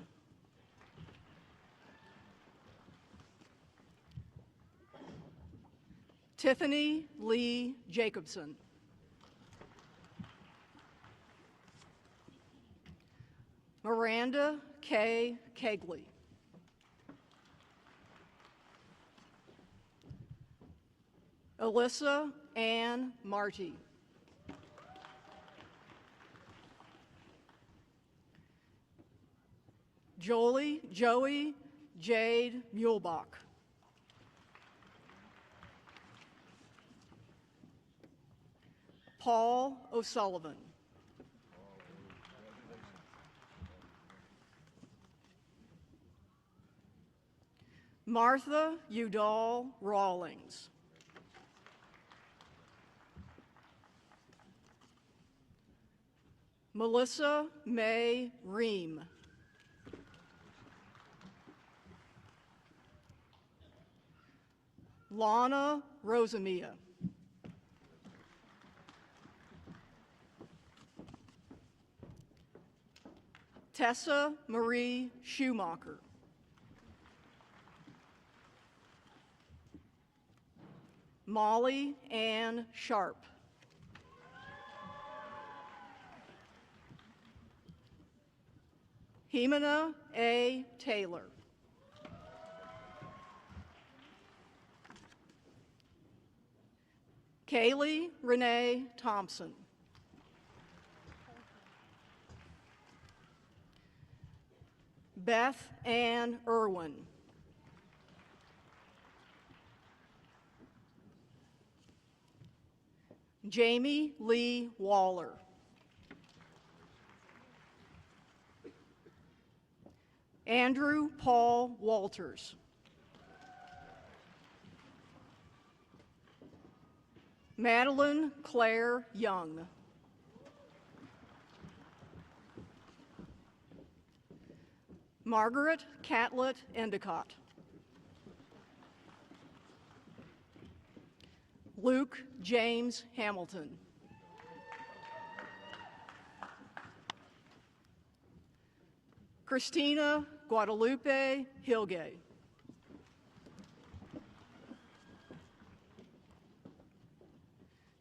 Tiffany Lee Jacobson, Miranda K. Kegley, Alyssa Ann Marty, Joey Jade Muehlbach, Paul O'Sullivan, Martha Udall Rawlings, Melissa May Ream, Lana Rosamia, Tessa Marie Schumacher, Molly Ann Sharp, Hemina A. Taylor, Kaylee Renee Thompson, Beth Ann Irwin, Jamie Lee Waller. Andrew Paul Walters. Madeline Claire Young. Margaret Catlett Endicott. Luke James Hamilton. Christina Guadalupe Hilgay.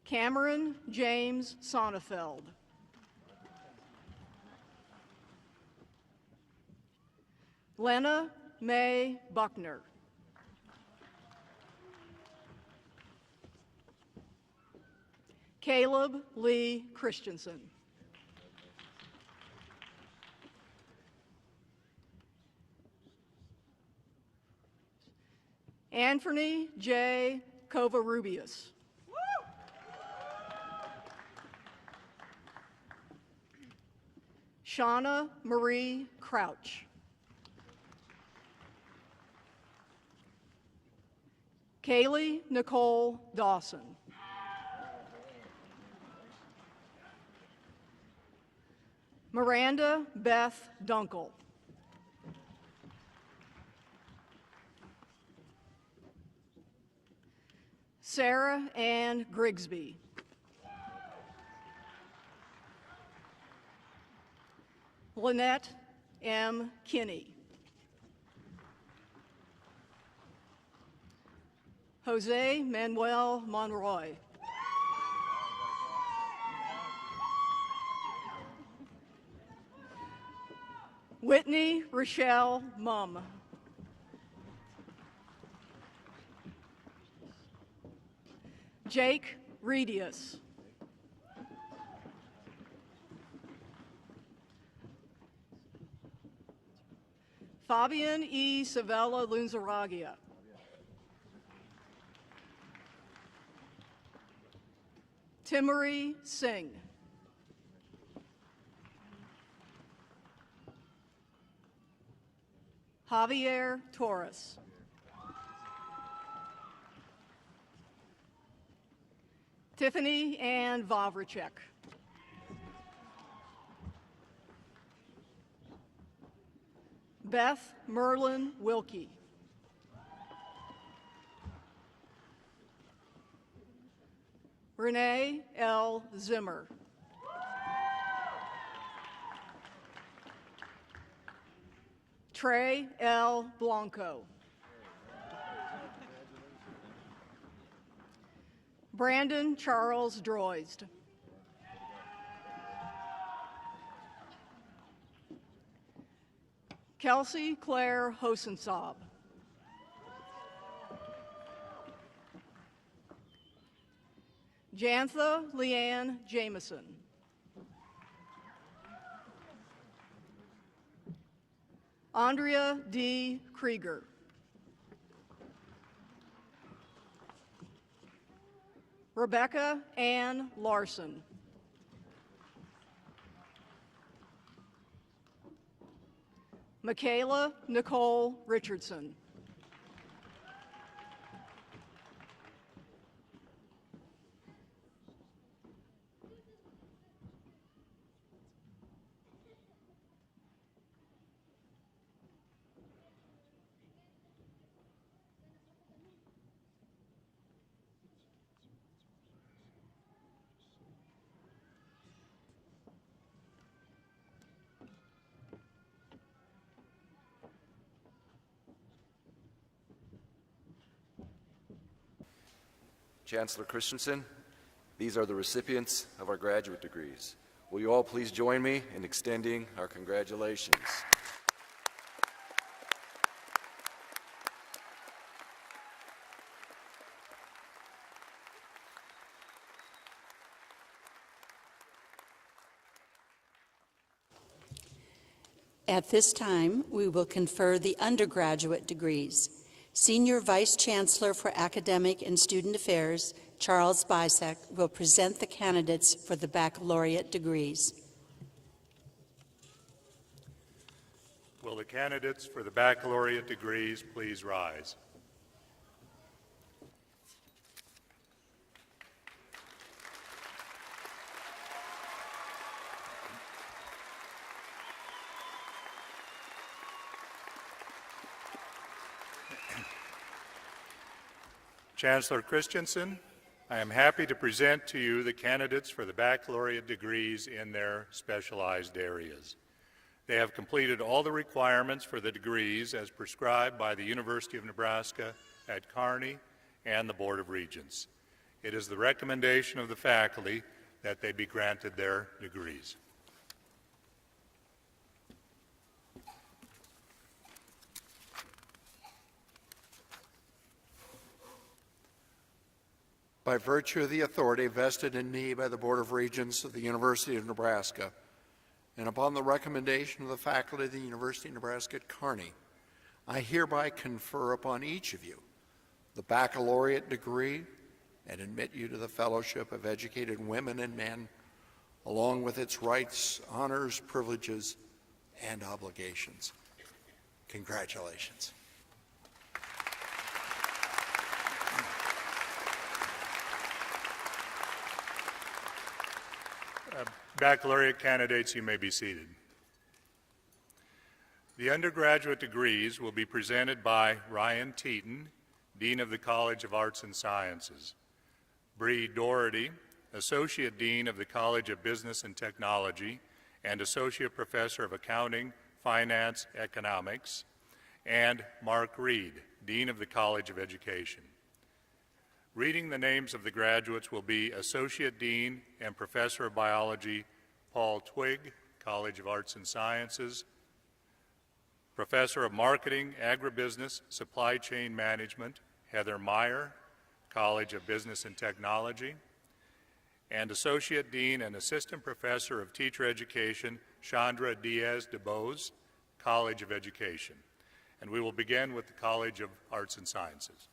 Cameron James Sonnefeld. Lena Mae Buckner. Caleb Lee Christensen. Anthony J. Covarrubias. Shauna Marie Crouch. Kaylee Nicole Dawson. Miranda Beth Dunkel. Sarah Ann Grigsby. Lynette M. Kinney. Jose Manuel Monroy. Whitney Rochelle Mum. Jake Redius. Fabian E. Savella Lunzaragia. Timmery Singh. Javier Torres. Tiffany Ann Vavracek. Beth Merlin Wilkie. Renee L. Zimmer. Trey L. Blanco. Brandon Charles Droyst. Kelsey Claire Hosensob. Jantha Leanne Jameson. Andrea D. Krieger. Rebecca Ann Larson. Michaela Nicole Richardson. Chancellor Christensen, these are the recipients of our graduate degrees. Will you all please join me in extending our congratulations? At this time, we will confer the undergraduate degrees. Senior Vice Chancellor for Academic and Student Affairs, Charles Bisek, will present the candidates for the baccalaureate degrees. Will the candidates for the baccalaureate degrees please rise? Chancellor Christensen, I am happy to present to you the candidates for the baccalaureate degrees in their specialized areas. They have completed all the requirements for the degrees as prescribed by the University of Nebraska at Kearney and the Board of Regents. It is the recommendation of the faculty that they be granted their degrees. By virtue of the authority vested in me by the Board of Regents of the University of Nebraska, and upon the recommendation of the faculty of the University of Nebraska at Kearney, I hereby confer upon each of you the baccalaureate degree and admit you to the fellowship of educated women and men, along with its rights, honors, privileges, and obligations. Congratulations. Baccalaureate candidates, you may be seated. The undergraduate degrees will be presented by Ryan Teeton, Dean of the College of Arts and Sciences, Bree Doherty, Associate Dean of the College of Business and Technology and Associate Professor of Accounting, Finance, Economics, and Mark Reed, Dean of the College of Education. Reading the names of the graduates will be Associate Dean and Professor of Biology Paul Twigg, College of Arts and Sciences, Professor of Marketing, Agribusiness, Supply Chain Management Heather Meyer, College of Business and Technology, and Associate Dean and Assistant Professor of Teacher Education Chandra Diaz-DeBose, College of Education. And we will begin with the College of Arts and Sciences.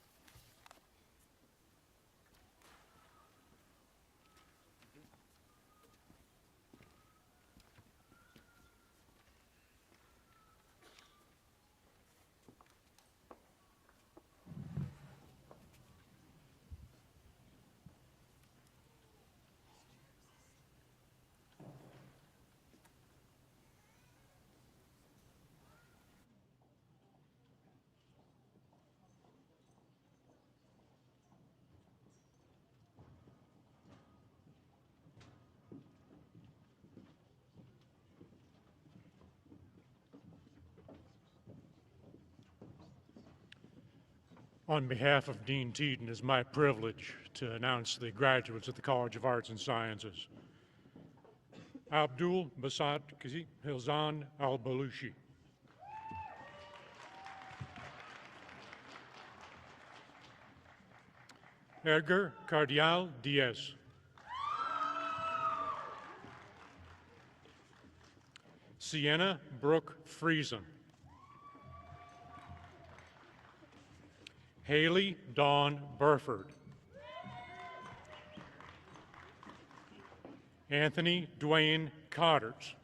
On behalf of Dean Teeton, it is my privilege to announce the graduates of the College of Arts and Sciences. Abdul Basat Hilzan Al-Balushi. Edgar Cardial Diaz. Sienna Brooke Friesen. Haley Dawn Burford. Anthony Dwayne Cotters.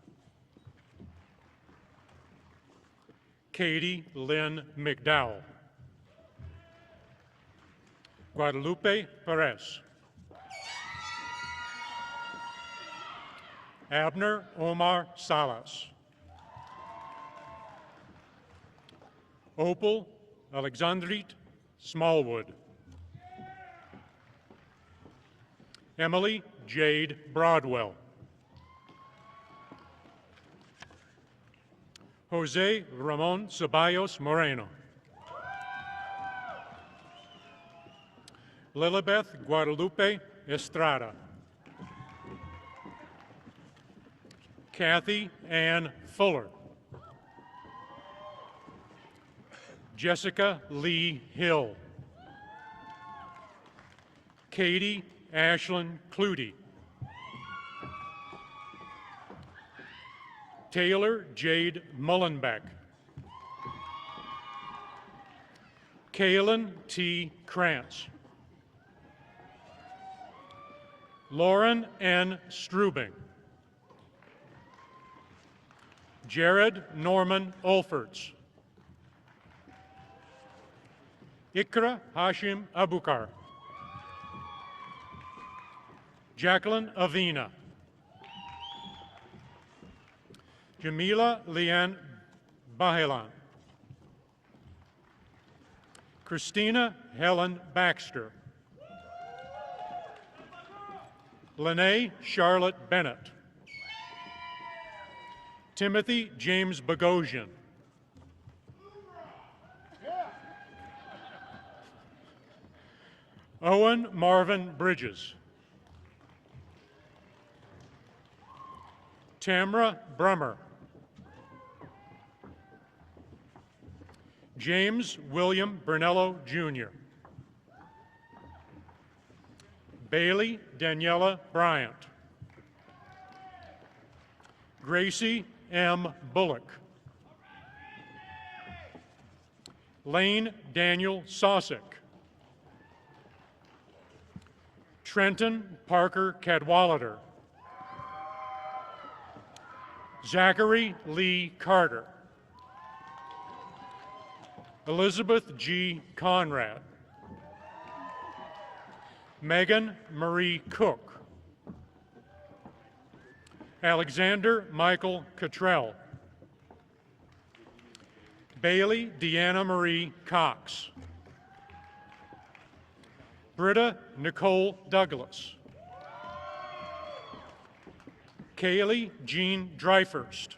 Katie Lynn McDowell. Guadalupe Perez. Abner Omar Salas. Opal Alexandrit Smallwood. Emily Jade Broadwell. Jose Ramon Ceballos Moreno. Lilibeth Guadalupe Estrada. Kathy Ann Fuller. Jessica Lee Hill. Katie Ashlyn Clutie. Taylor Jade Mullenbeck. Kaylin T. Krantz. Lauren N. Strubing. Jared Norman Olferts. Ikra Hashim Abukar. Jacqueline Avina. Jamila Leanne Bahelan. Christina Helen Baxter. Lene Charlotte Bennett. Timothy James Bogosian. Owen Marvin Bridges. Tamra Brummer. James William Brunello, Jr. Bailey Daniela Bryant. Gracie M. Bullock. Lane Daniel Sosick. Trenton Parker Cadwallader. Zachary Lee Carter. Elizabeth G. Conrad. Megan Marie Cook. Alexander Michael Cottrell. Bailey Deanna Marie Cox. Britta Nicole Douglas. Kaylee Jean Dryfurst.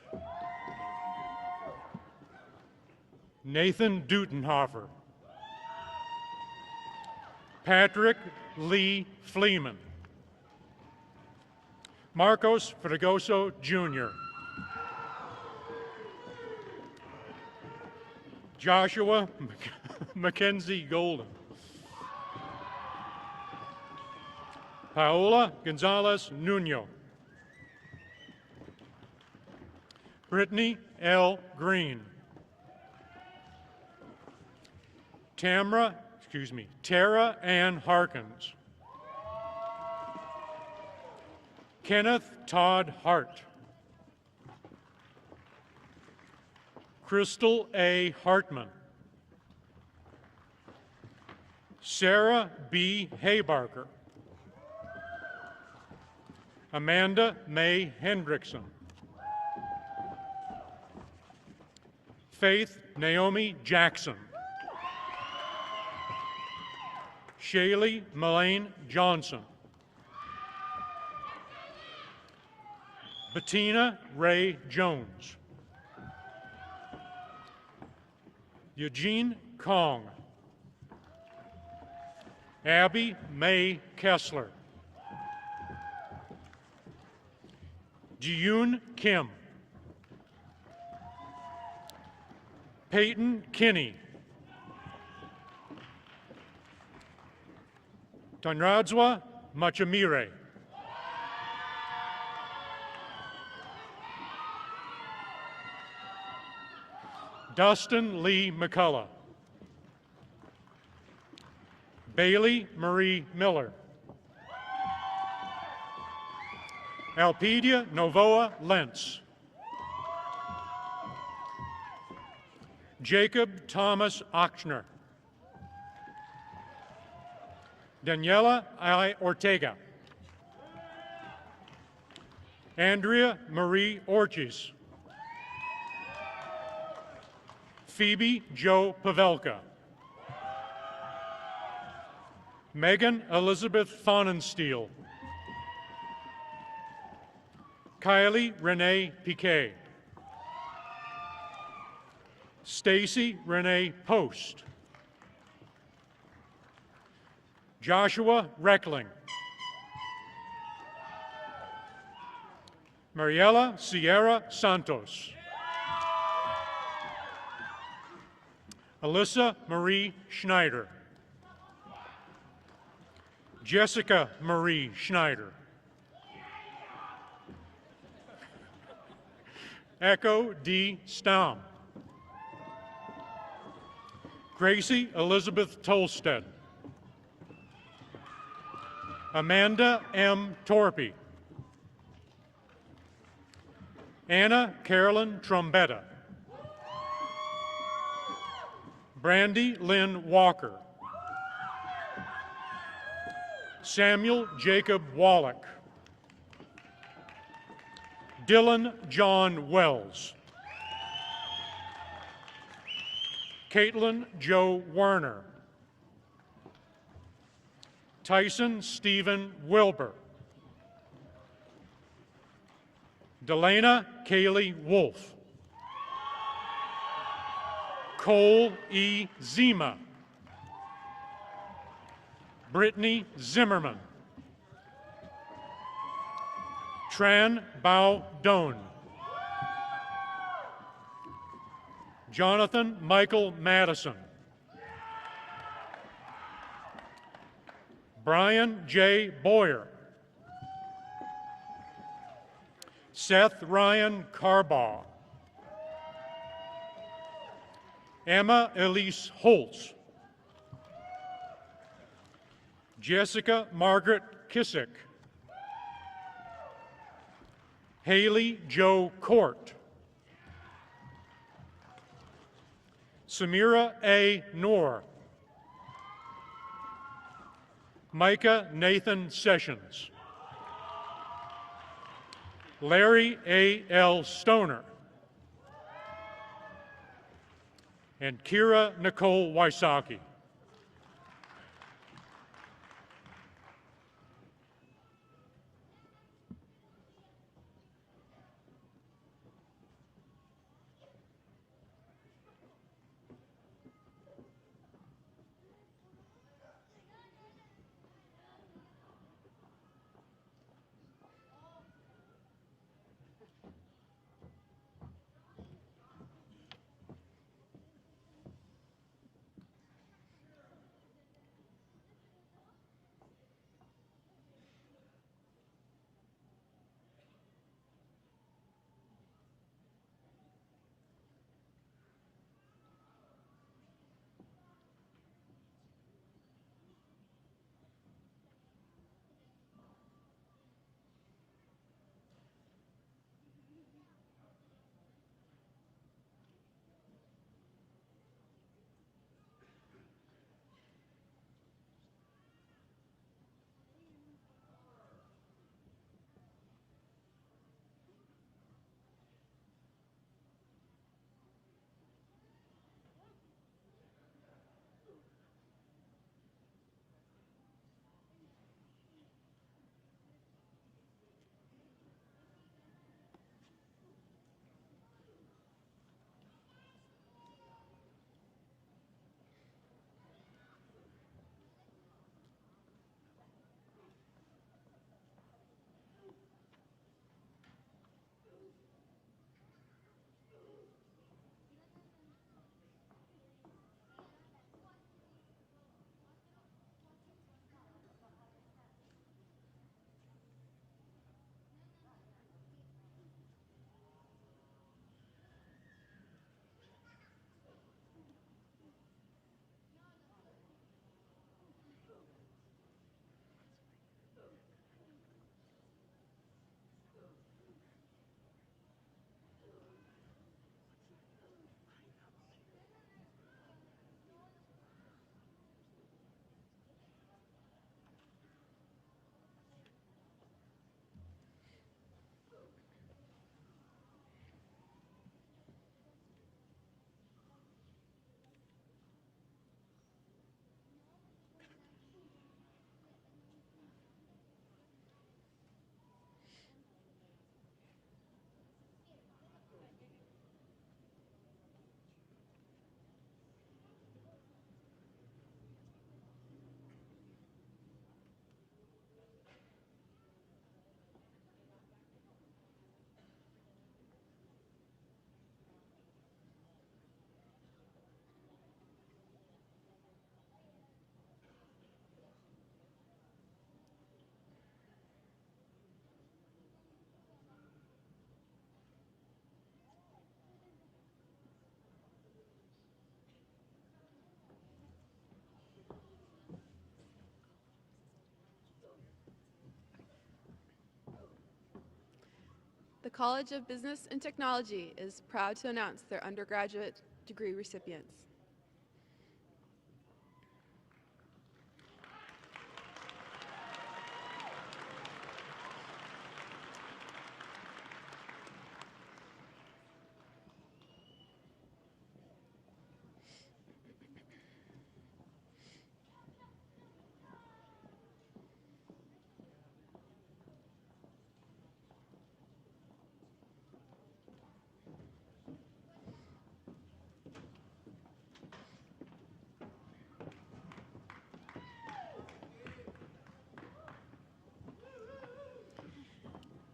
Nathan Dutenhofer. Patrick Lee Fleeman. Marcos Fregoso, Jr. Joshua Mackenzie Golden. Paola Gonzalez Nuno. Brittany L. Green. Tara Ann Harkins. Kenneth Todd Hart. Crystal A. Hartman. Sarah B. Haybarker. Amanda May Hendrickson. Faith Naomi Jackson. Shaylee Mullane Johnson. Bettina Ray Jones. Eugene Kong. Abby May Kessler. Jiyun Kim. Peyton Kinney. Tanradzwa Machamire. Dustin Lee McCullough. Bailey Marie Miller. Alpedia Novoa Lentz. Jacob Thomas Ochsner. Daniela I. Ortega. Andrea Marie Orchis. Phoebe Jo Pavelka. Megan Elizabeth Fahnenstiel. Kylie Renee Piquet. Stacy Renee Post. Joshua Reckling. Mariela Sierra Santos. Alyssa Marie Schneider. Jessica Marie Schneider. Echo D. Staum. Gracie Elizabeth Tolstead. Amanda M. Torpy. Anna Carolyn Trombetta. Brandy Lynn Walker. Samuel Jacob Wallach. Dylan John Wells. Caitlin Joe Werner. Tyson Stephen Wilbur. Delana Kaylee Wolf. Cole E. Zima. Brittany Zimmerman. Tran Bao Doan. Jonathan Michael Madison. Brian J. Boyer. Seth Ryan Carbaugh. Emma Elise Holtz. Jessica Margaret Kissick. Haley Joe Court. Samira A. Noor. Micah Nathan Sessions. Larry A. L. Stoner. And Kira Nicole Wysocki. The College of Business and Technology is proud to announce their undergraduate degree recipients.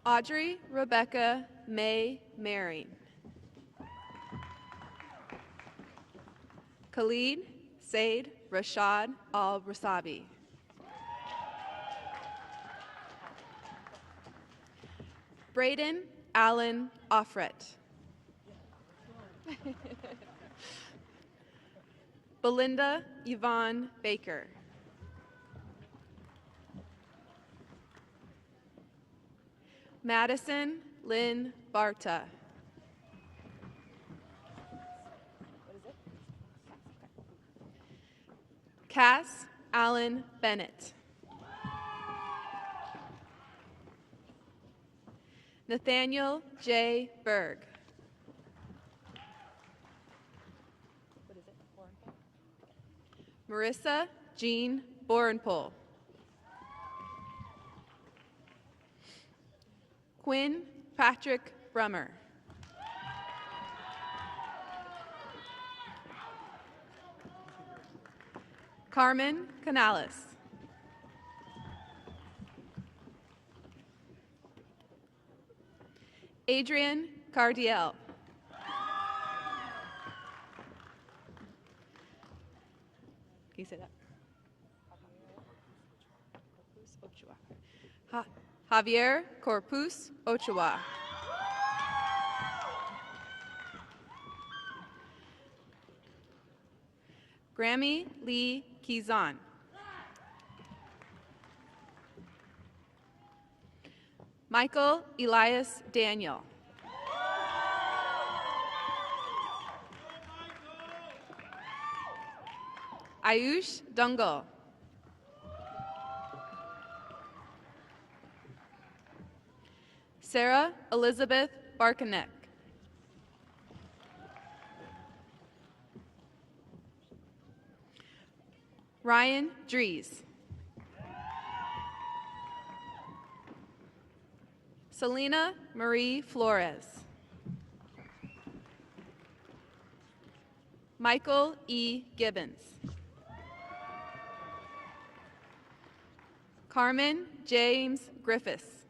Audrey Rebecca May Maring. Khalid Said Rashad Al-Rasabi. Braden Allen Offret. Belinda Yvonne Baker. Madison Lynn Barta. Cass Allen Bennett. Nathaniel J. Berg. Marissa Jean Borenpole. Quinn Patrick Brummer. Carmen Canales. Adrian Cardiel. Can you say that? Javier Corpus Ochoa. Grammy Lee Kizan. Michael Elias Daniel. Ayush Dungal. Sarah Elizabeth Barkanek. Ryan Dries. Selena Marie Flores. Michael E. Gibbons. Carmen James Griffiths.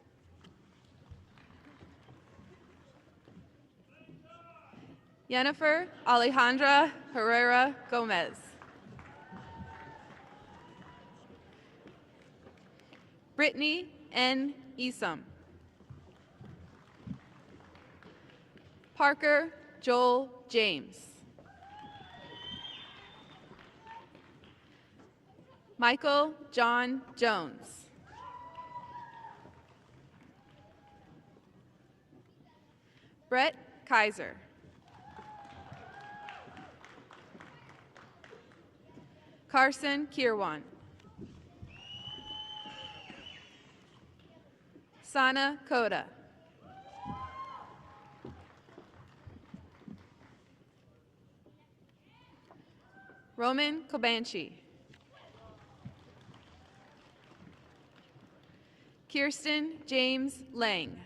Jennifer Alejandra Herrera Gomez. Brittany N. Esom. Parker Joel James. Michael John Jones. Brett Kaiser. Carson Kirwan. Sana Koda. Roman Kobanchi. Kirsten James Lang.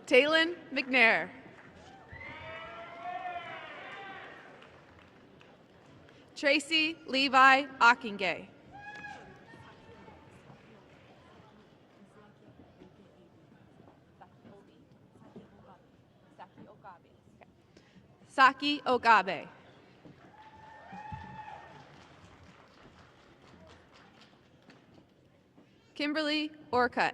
Talon McNair. Tracy Levi Ockingay. Saki Ogabe. Kimberly Orcutt.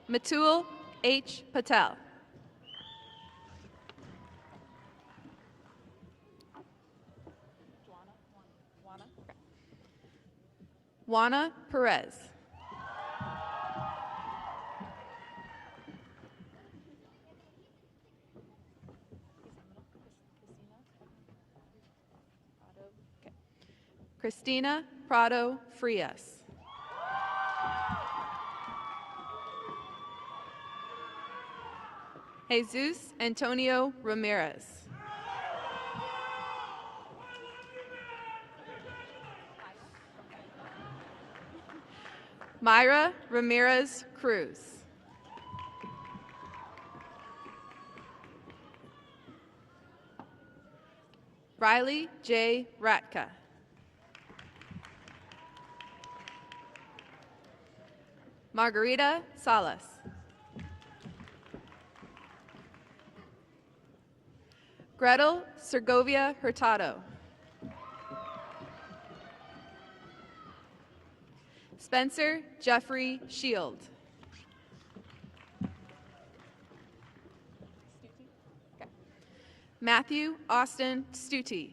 Matul H. Patel. Juana Perez. Cristina Prado Frias. Jesus Antonio Ramirez. Myra Ramirez Cruz. Riley J. Ratka. Margarita Salas. Gretel Segovia Hurtado. Spencer Jeffrey Shield. Matthew Austin Stute.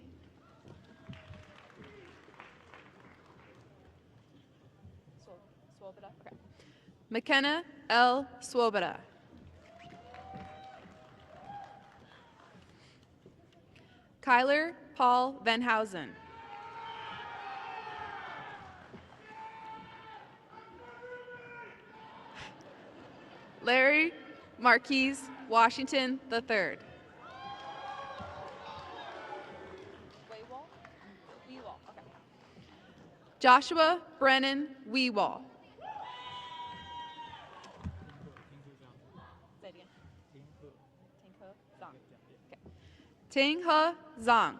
McKenna L. Swoboda. Kyler Paul Van Housen. Larry Marquise Washington III. Joshua Brennan Weewall. Ting He Zhang.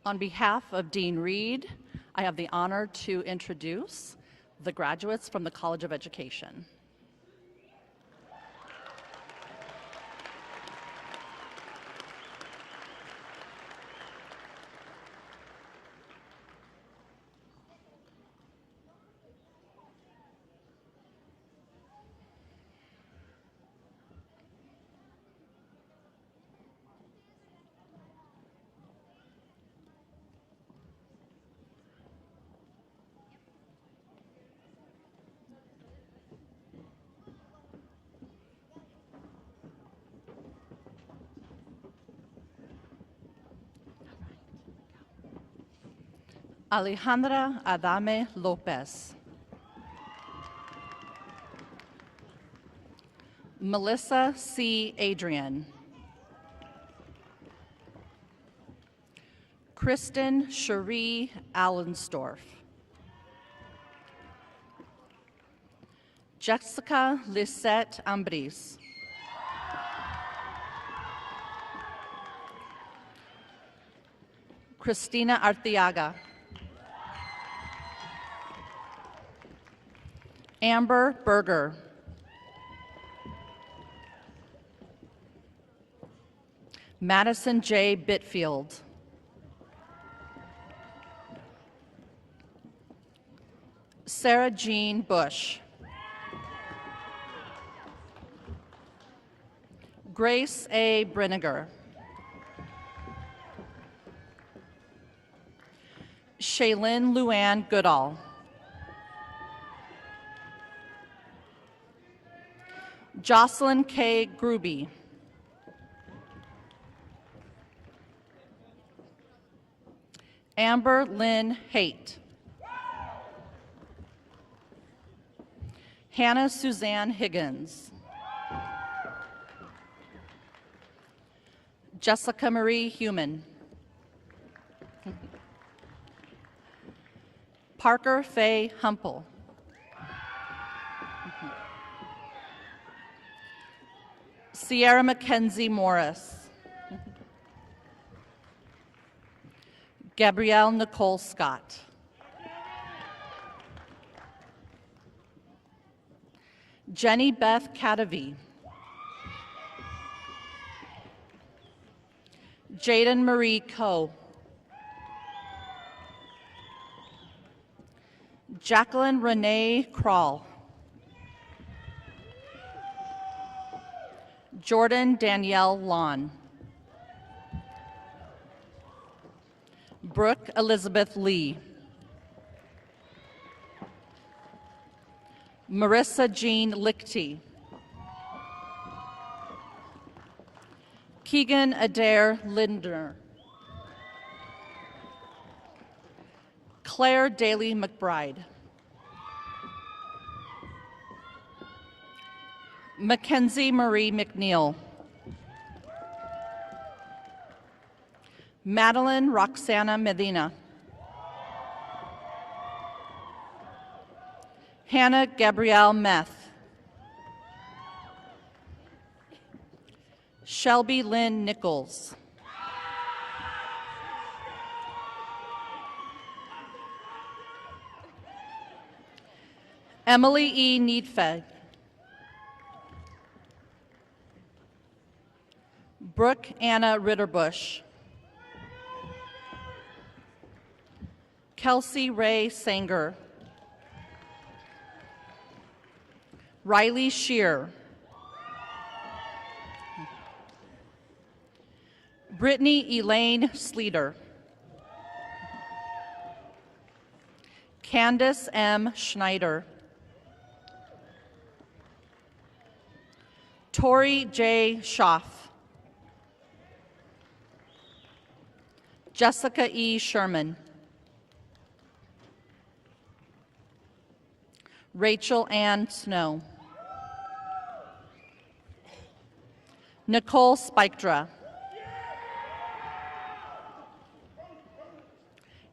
On behalf of Dean Reed, I have the honor to introduce the graduates from the College of Education. Alejandra Adame Lopez. Melissa C. Adrian. Kristen Cherie Allensdorf. Jessica Lisette Ambris. Christina Arteaga. Amber Berger. Madison J. Bitfield. Sarah Jean Bush. Grace A. Brinegar. Shaylin Luann Goodall. Jocelyn K. Gruby. Amber Lynn Haight. Hannah Suzanne Higgins. Jessica Marie Human. Parker Faye Humple. Sierra Mackenzie Morris. Gabrielle Nicole Scott. Jenny Beth Cadavy. Jaden Marie Coe. Jacqueline Renee Krall. Jordan Danielle Lawn. Brooke Elizabeth Lee. Marissa Jean Lichty. Keegan Adair Lindner. Claire Daly McBride. Mackenzie Marie McNeil. Madeline Roxana Medina. Hannah Gabrielle Meth. Shelby Lynn Nichols. Emily E. Needfed. Brooke Anna Ritterbush. Kelsey Ray Sanger. Riley Shear. Brittany Elaine Sleeter. Candace M. Schneider. Tori J. Schaff. Jessica E. Sherman. Rachel Ann Snow. Nicole Spikdra.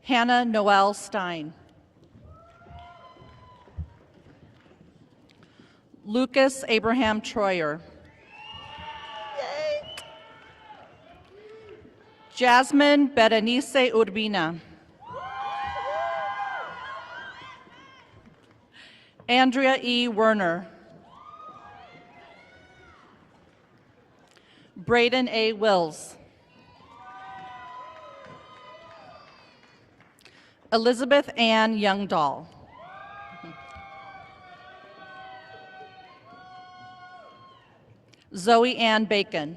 Hannah Noel Stein. Lucas Abraham Troyer. Jasmine Berenice Urbina. Andrea E. Werner. Braden A. Wills. Elizabeth Ann Youngdahl. Zoe Ann Bacon.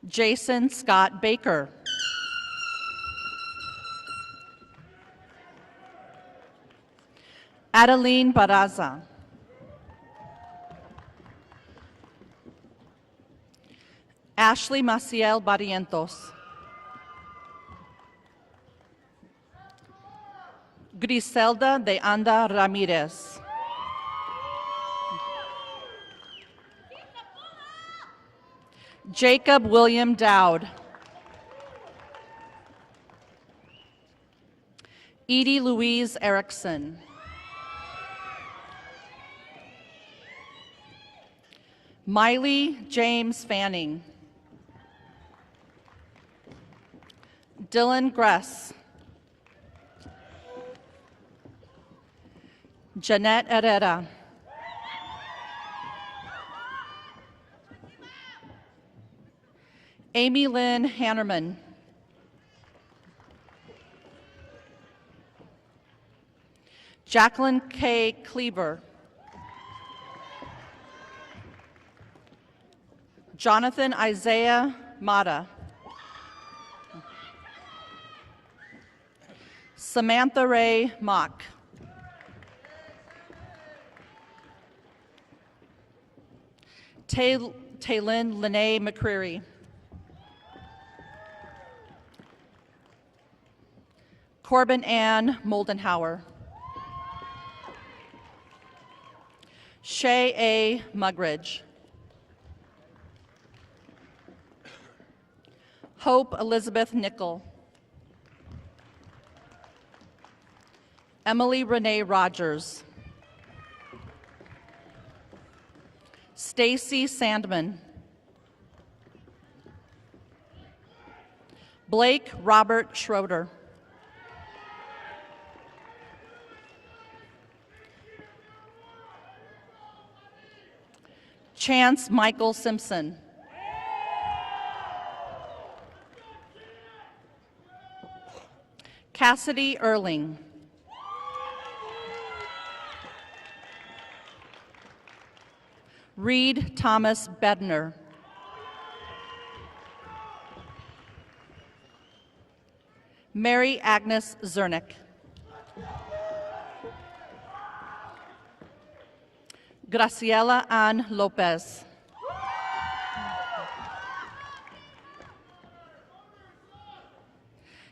Jason Scott Baker. Adeline Baraza. Ashley Maciel Barrientos. Griselda de Anda Ramirez. Jacob William Dowd. Edie Louise Erickson. Miley James Fanning. Dylan Gress. Jeanette Herrera. Amy Lynn Hannerman. Jacqueline K. Cleaver. Jonathan Isaiah Mata. Samantha Ray Mock. Taylin Lene McCreary. Corbin Ann Moldenhauer. Shay A. Mugridge. Hope Elizabeth Nickel. Emily Renee Rogers. Stacy Sandman. Blake Robert Schroeder. Chance Michael Simpson. Cassidy Erling. Reed Thomas Bedner. Mary Agnes Zernick. Graciela Ann Lopez.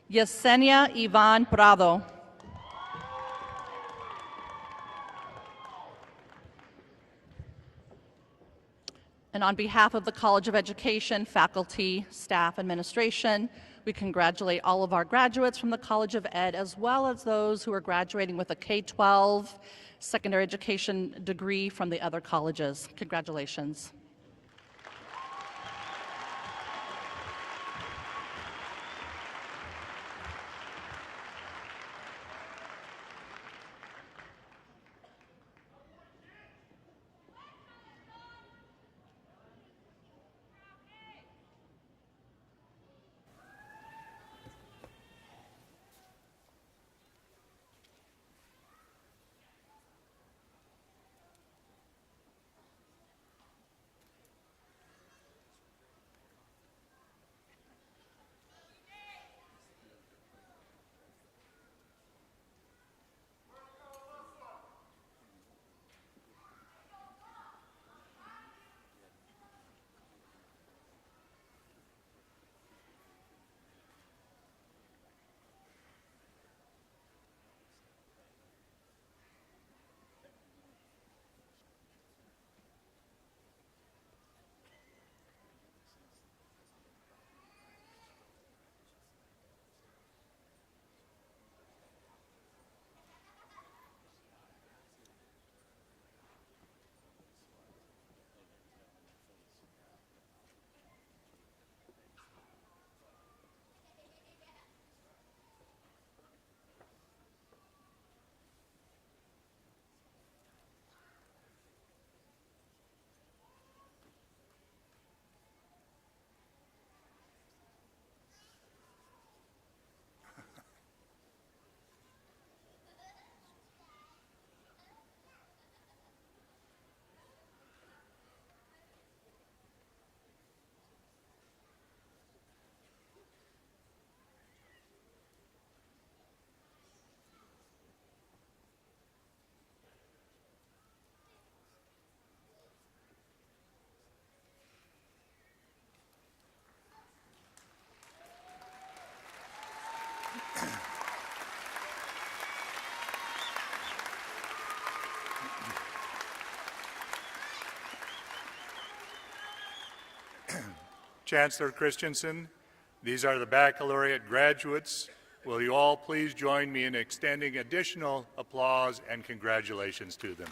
Yesenia Ivan Prado. And on behalf of the College of Education, faculty, staff, administration, we congratulate all of our graduates from the College of Ed, as well as those who are graduating with a K-12 secondary education degree from the other colleges. Congratulations. Chancellor Christensen, these are the baccalaureate graduates. Will you all please join me in extending additional applause and congratulations to them?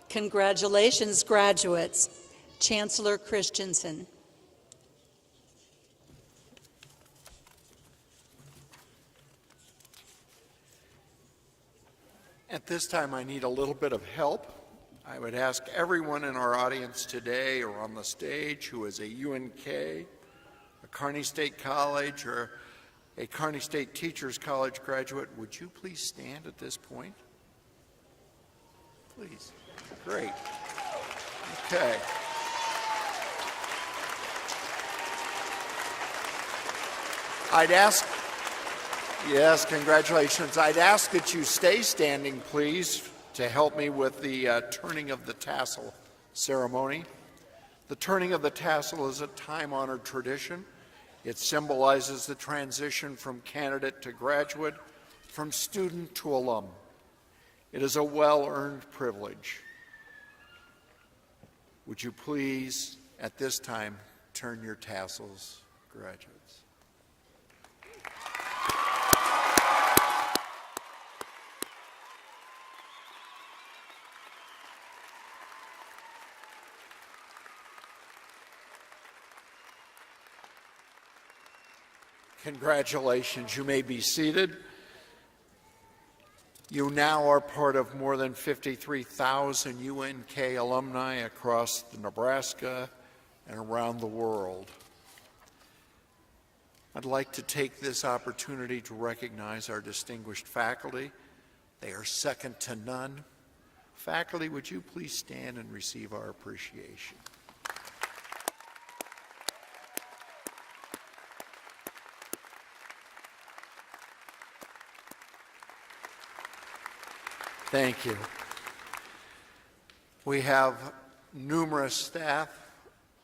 Congratulations, graduates. Chancellor Christensen. At this time, I need a little bit of help. I would ask everyone in our audience today or on the stage who is a UNK, a Kearney State College, or a Kearney State Teachers College graduate, would you please stand at this point? Please. Great. Okay. I'd ask, yes, congratulations. I'd ask that you stay standing, please, to help me with the turning of the tassel ceremony. The turning of the tassel is a time-honored tradition. It symbolizes the transition from candidate to graduate, from student to alum. It is a well-earned privilege. Would you please, at this time, turn your tassels, graduates? Congratulations. You may be seated. You now are part of more than 53,000 UNK alumni across Nebraska and around the world. I'd like to take this opportunity to recognize our distinguished faculty. They are second to none. Faculty, would you please stand and receive our appreciation? Thank you. We have numerous staff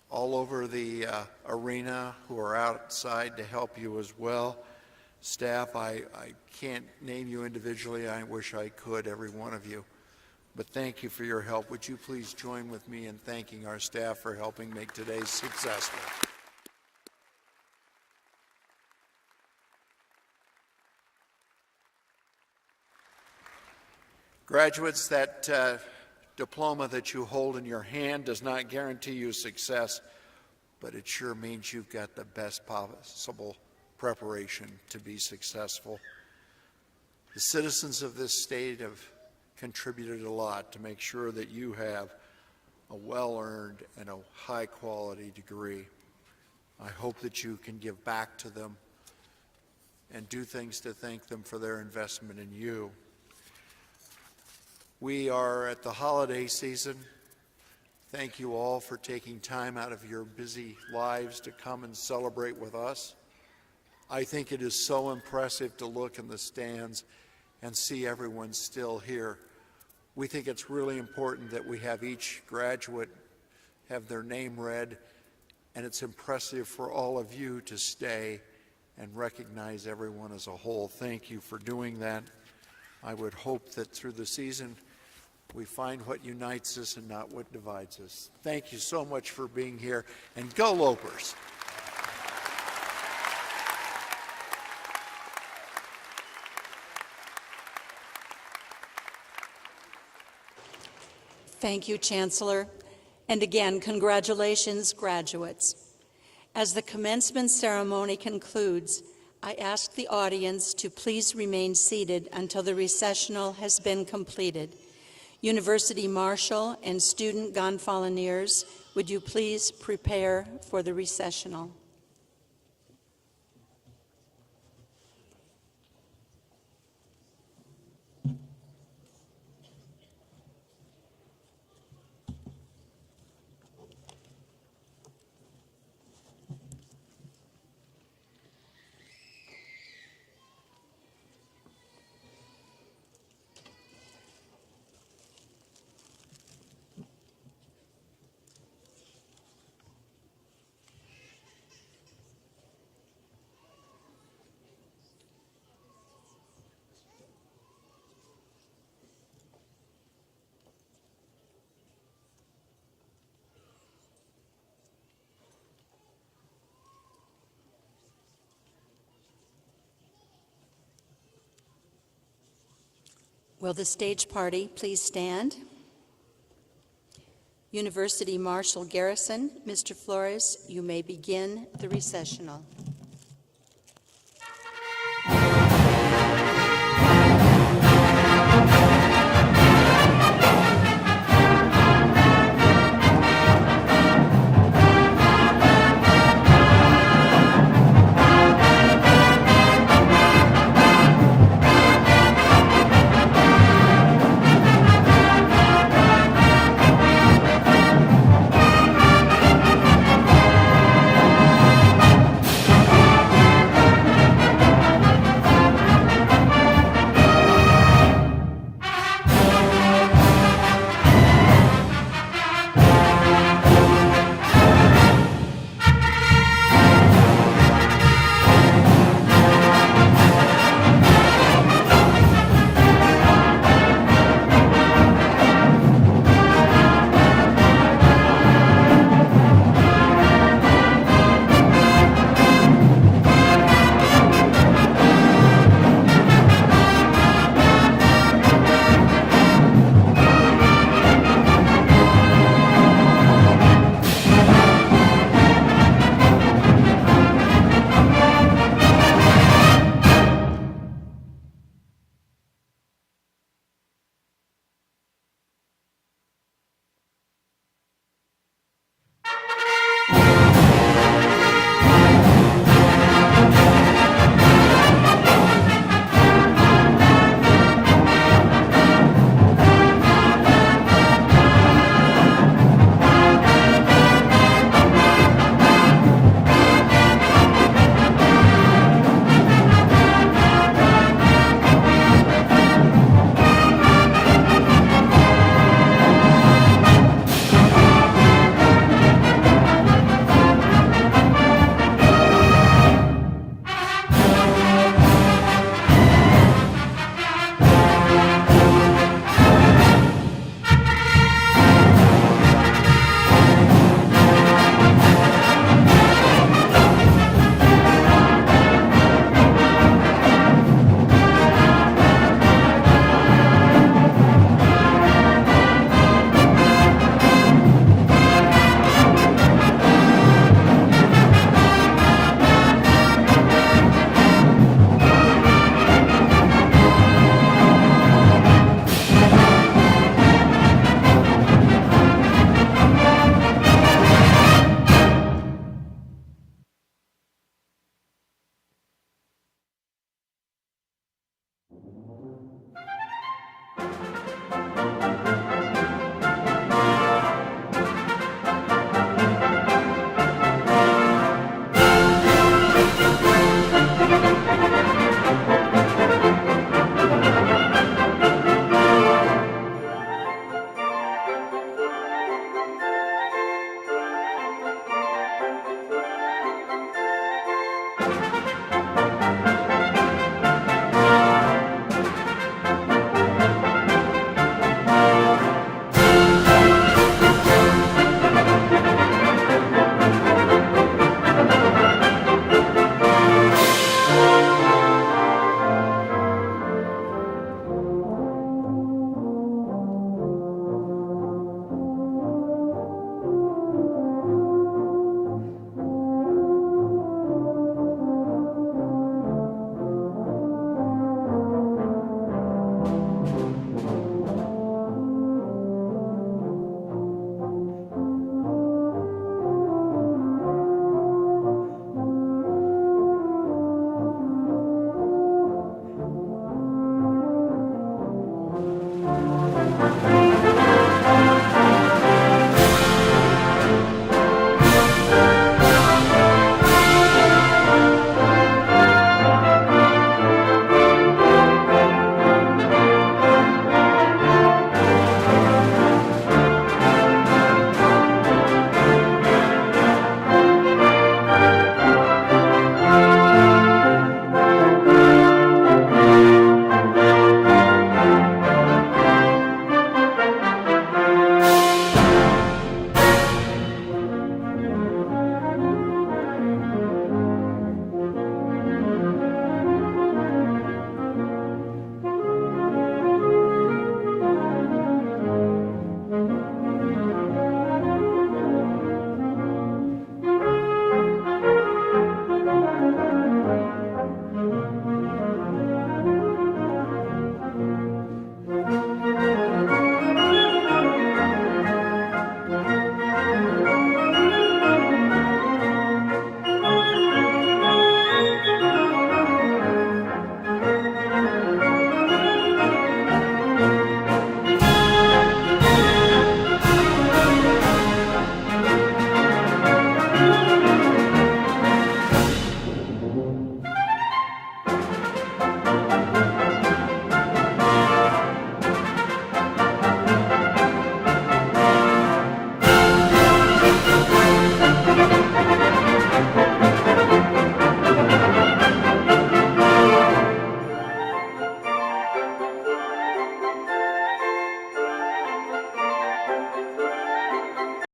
all over the arena who are outside to help you as well. Staff, I can't name you individually. I wish I could, every one of you. But thank you for your help. Would you please join with me in thanking our staff for helping make today successful? Graduates, that diploma that you hold in your hand does not guarantee you success, but it sure means you've got the best possible preparation to be successful. The citizens of this state have contributed a lot to make sure that you have a well-earned and a high-quality degree. I hope that you can give back to them and do things to thank them for their investment in you. We are at the holiday season. Thank you all for taking time out of your busy lives to come and celebrate with us. I think it is so impressive to look in the stands and see everyone still here. We think it's really important that we have each graduate have their name read, and it's impressive for all of you to stay and recognize everyone as a whole. Thank you for doing that. I would hope that through the season we find what unites us and not what divides us. Thank you so much for being here, and go Lopers! Thank you, Chancellor. And again, congratulations, graduates. As the commencement ceremony concludes, I ask the audience to please remain seated until the recessional has been completed. University Marshal and student gonfaloniers, would you please prepare for the recessional? Will the stage party please stand? University Marshal Garrison, Mr. Flores, you may begin the recessional.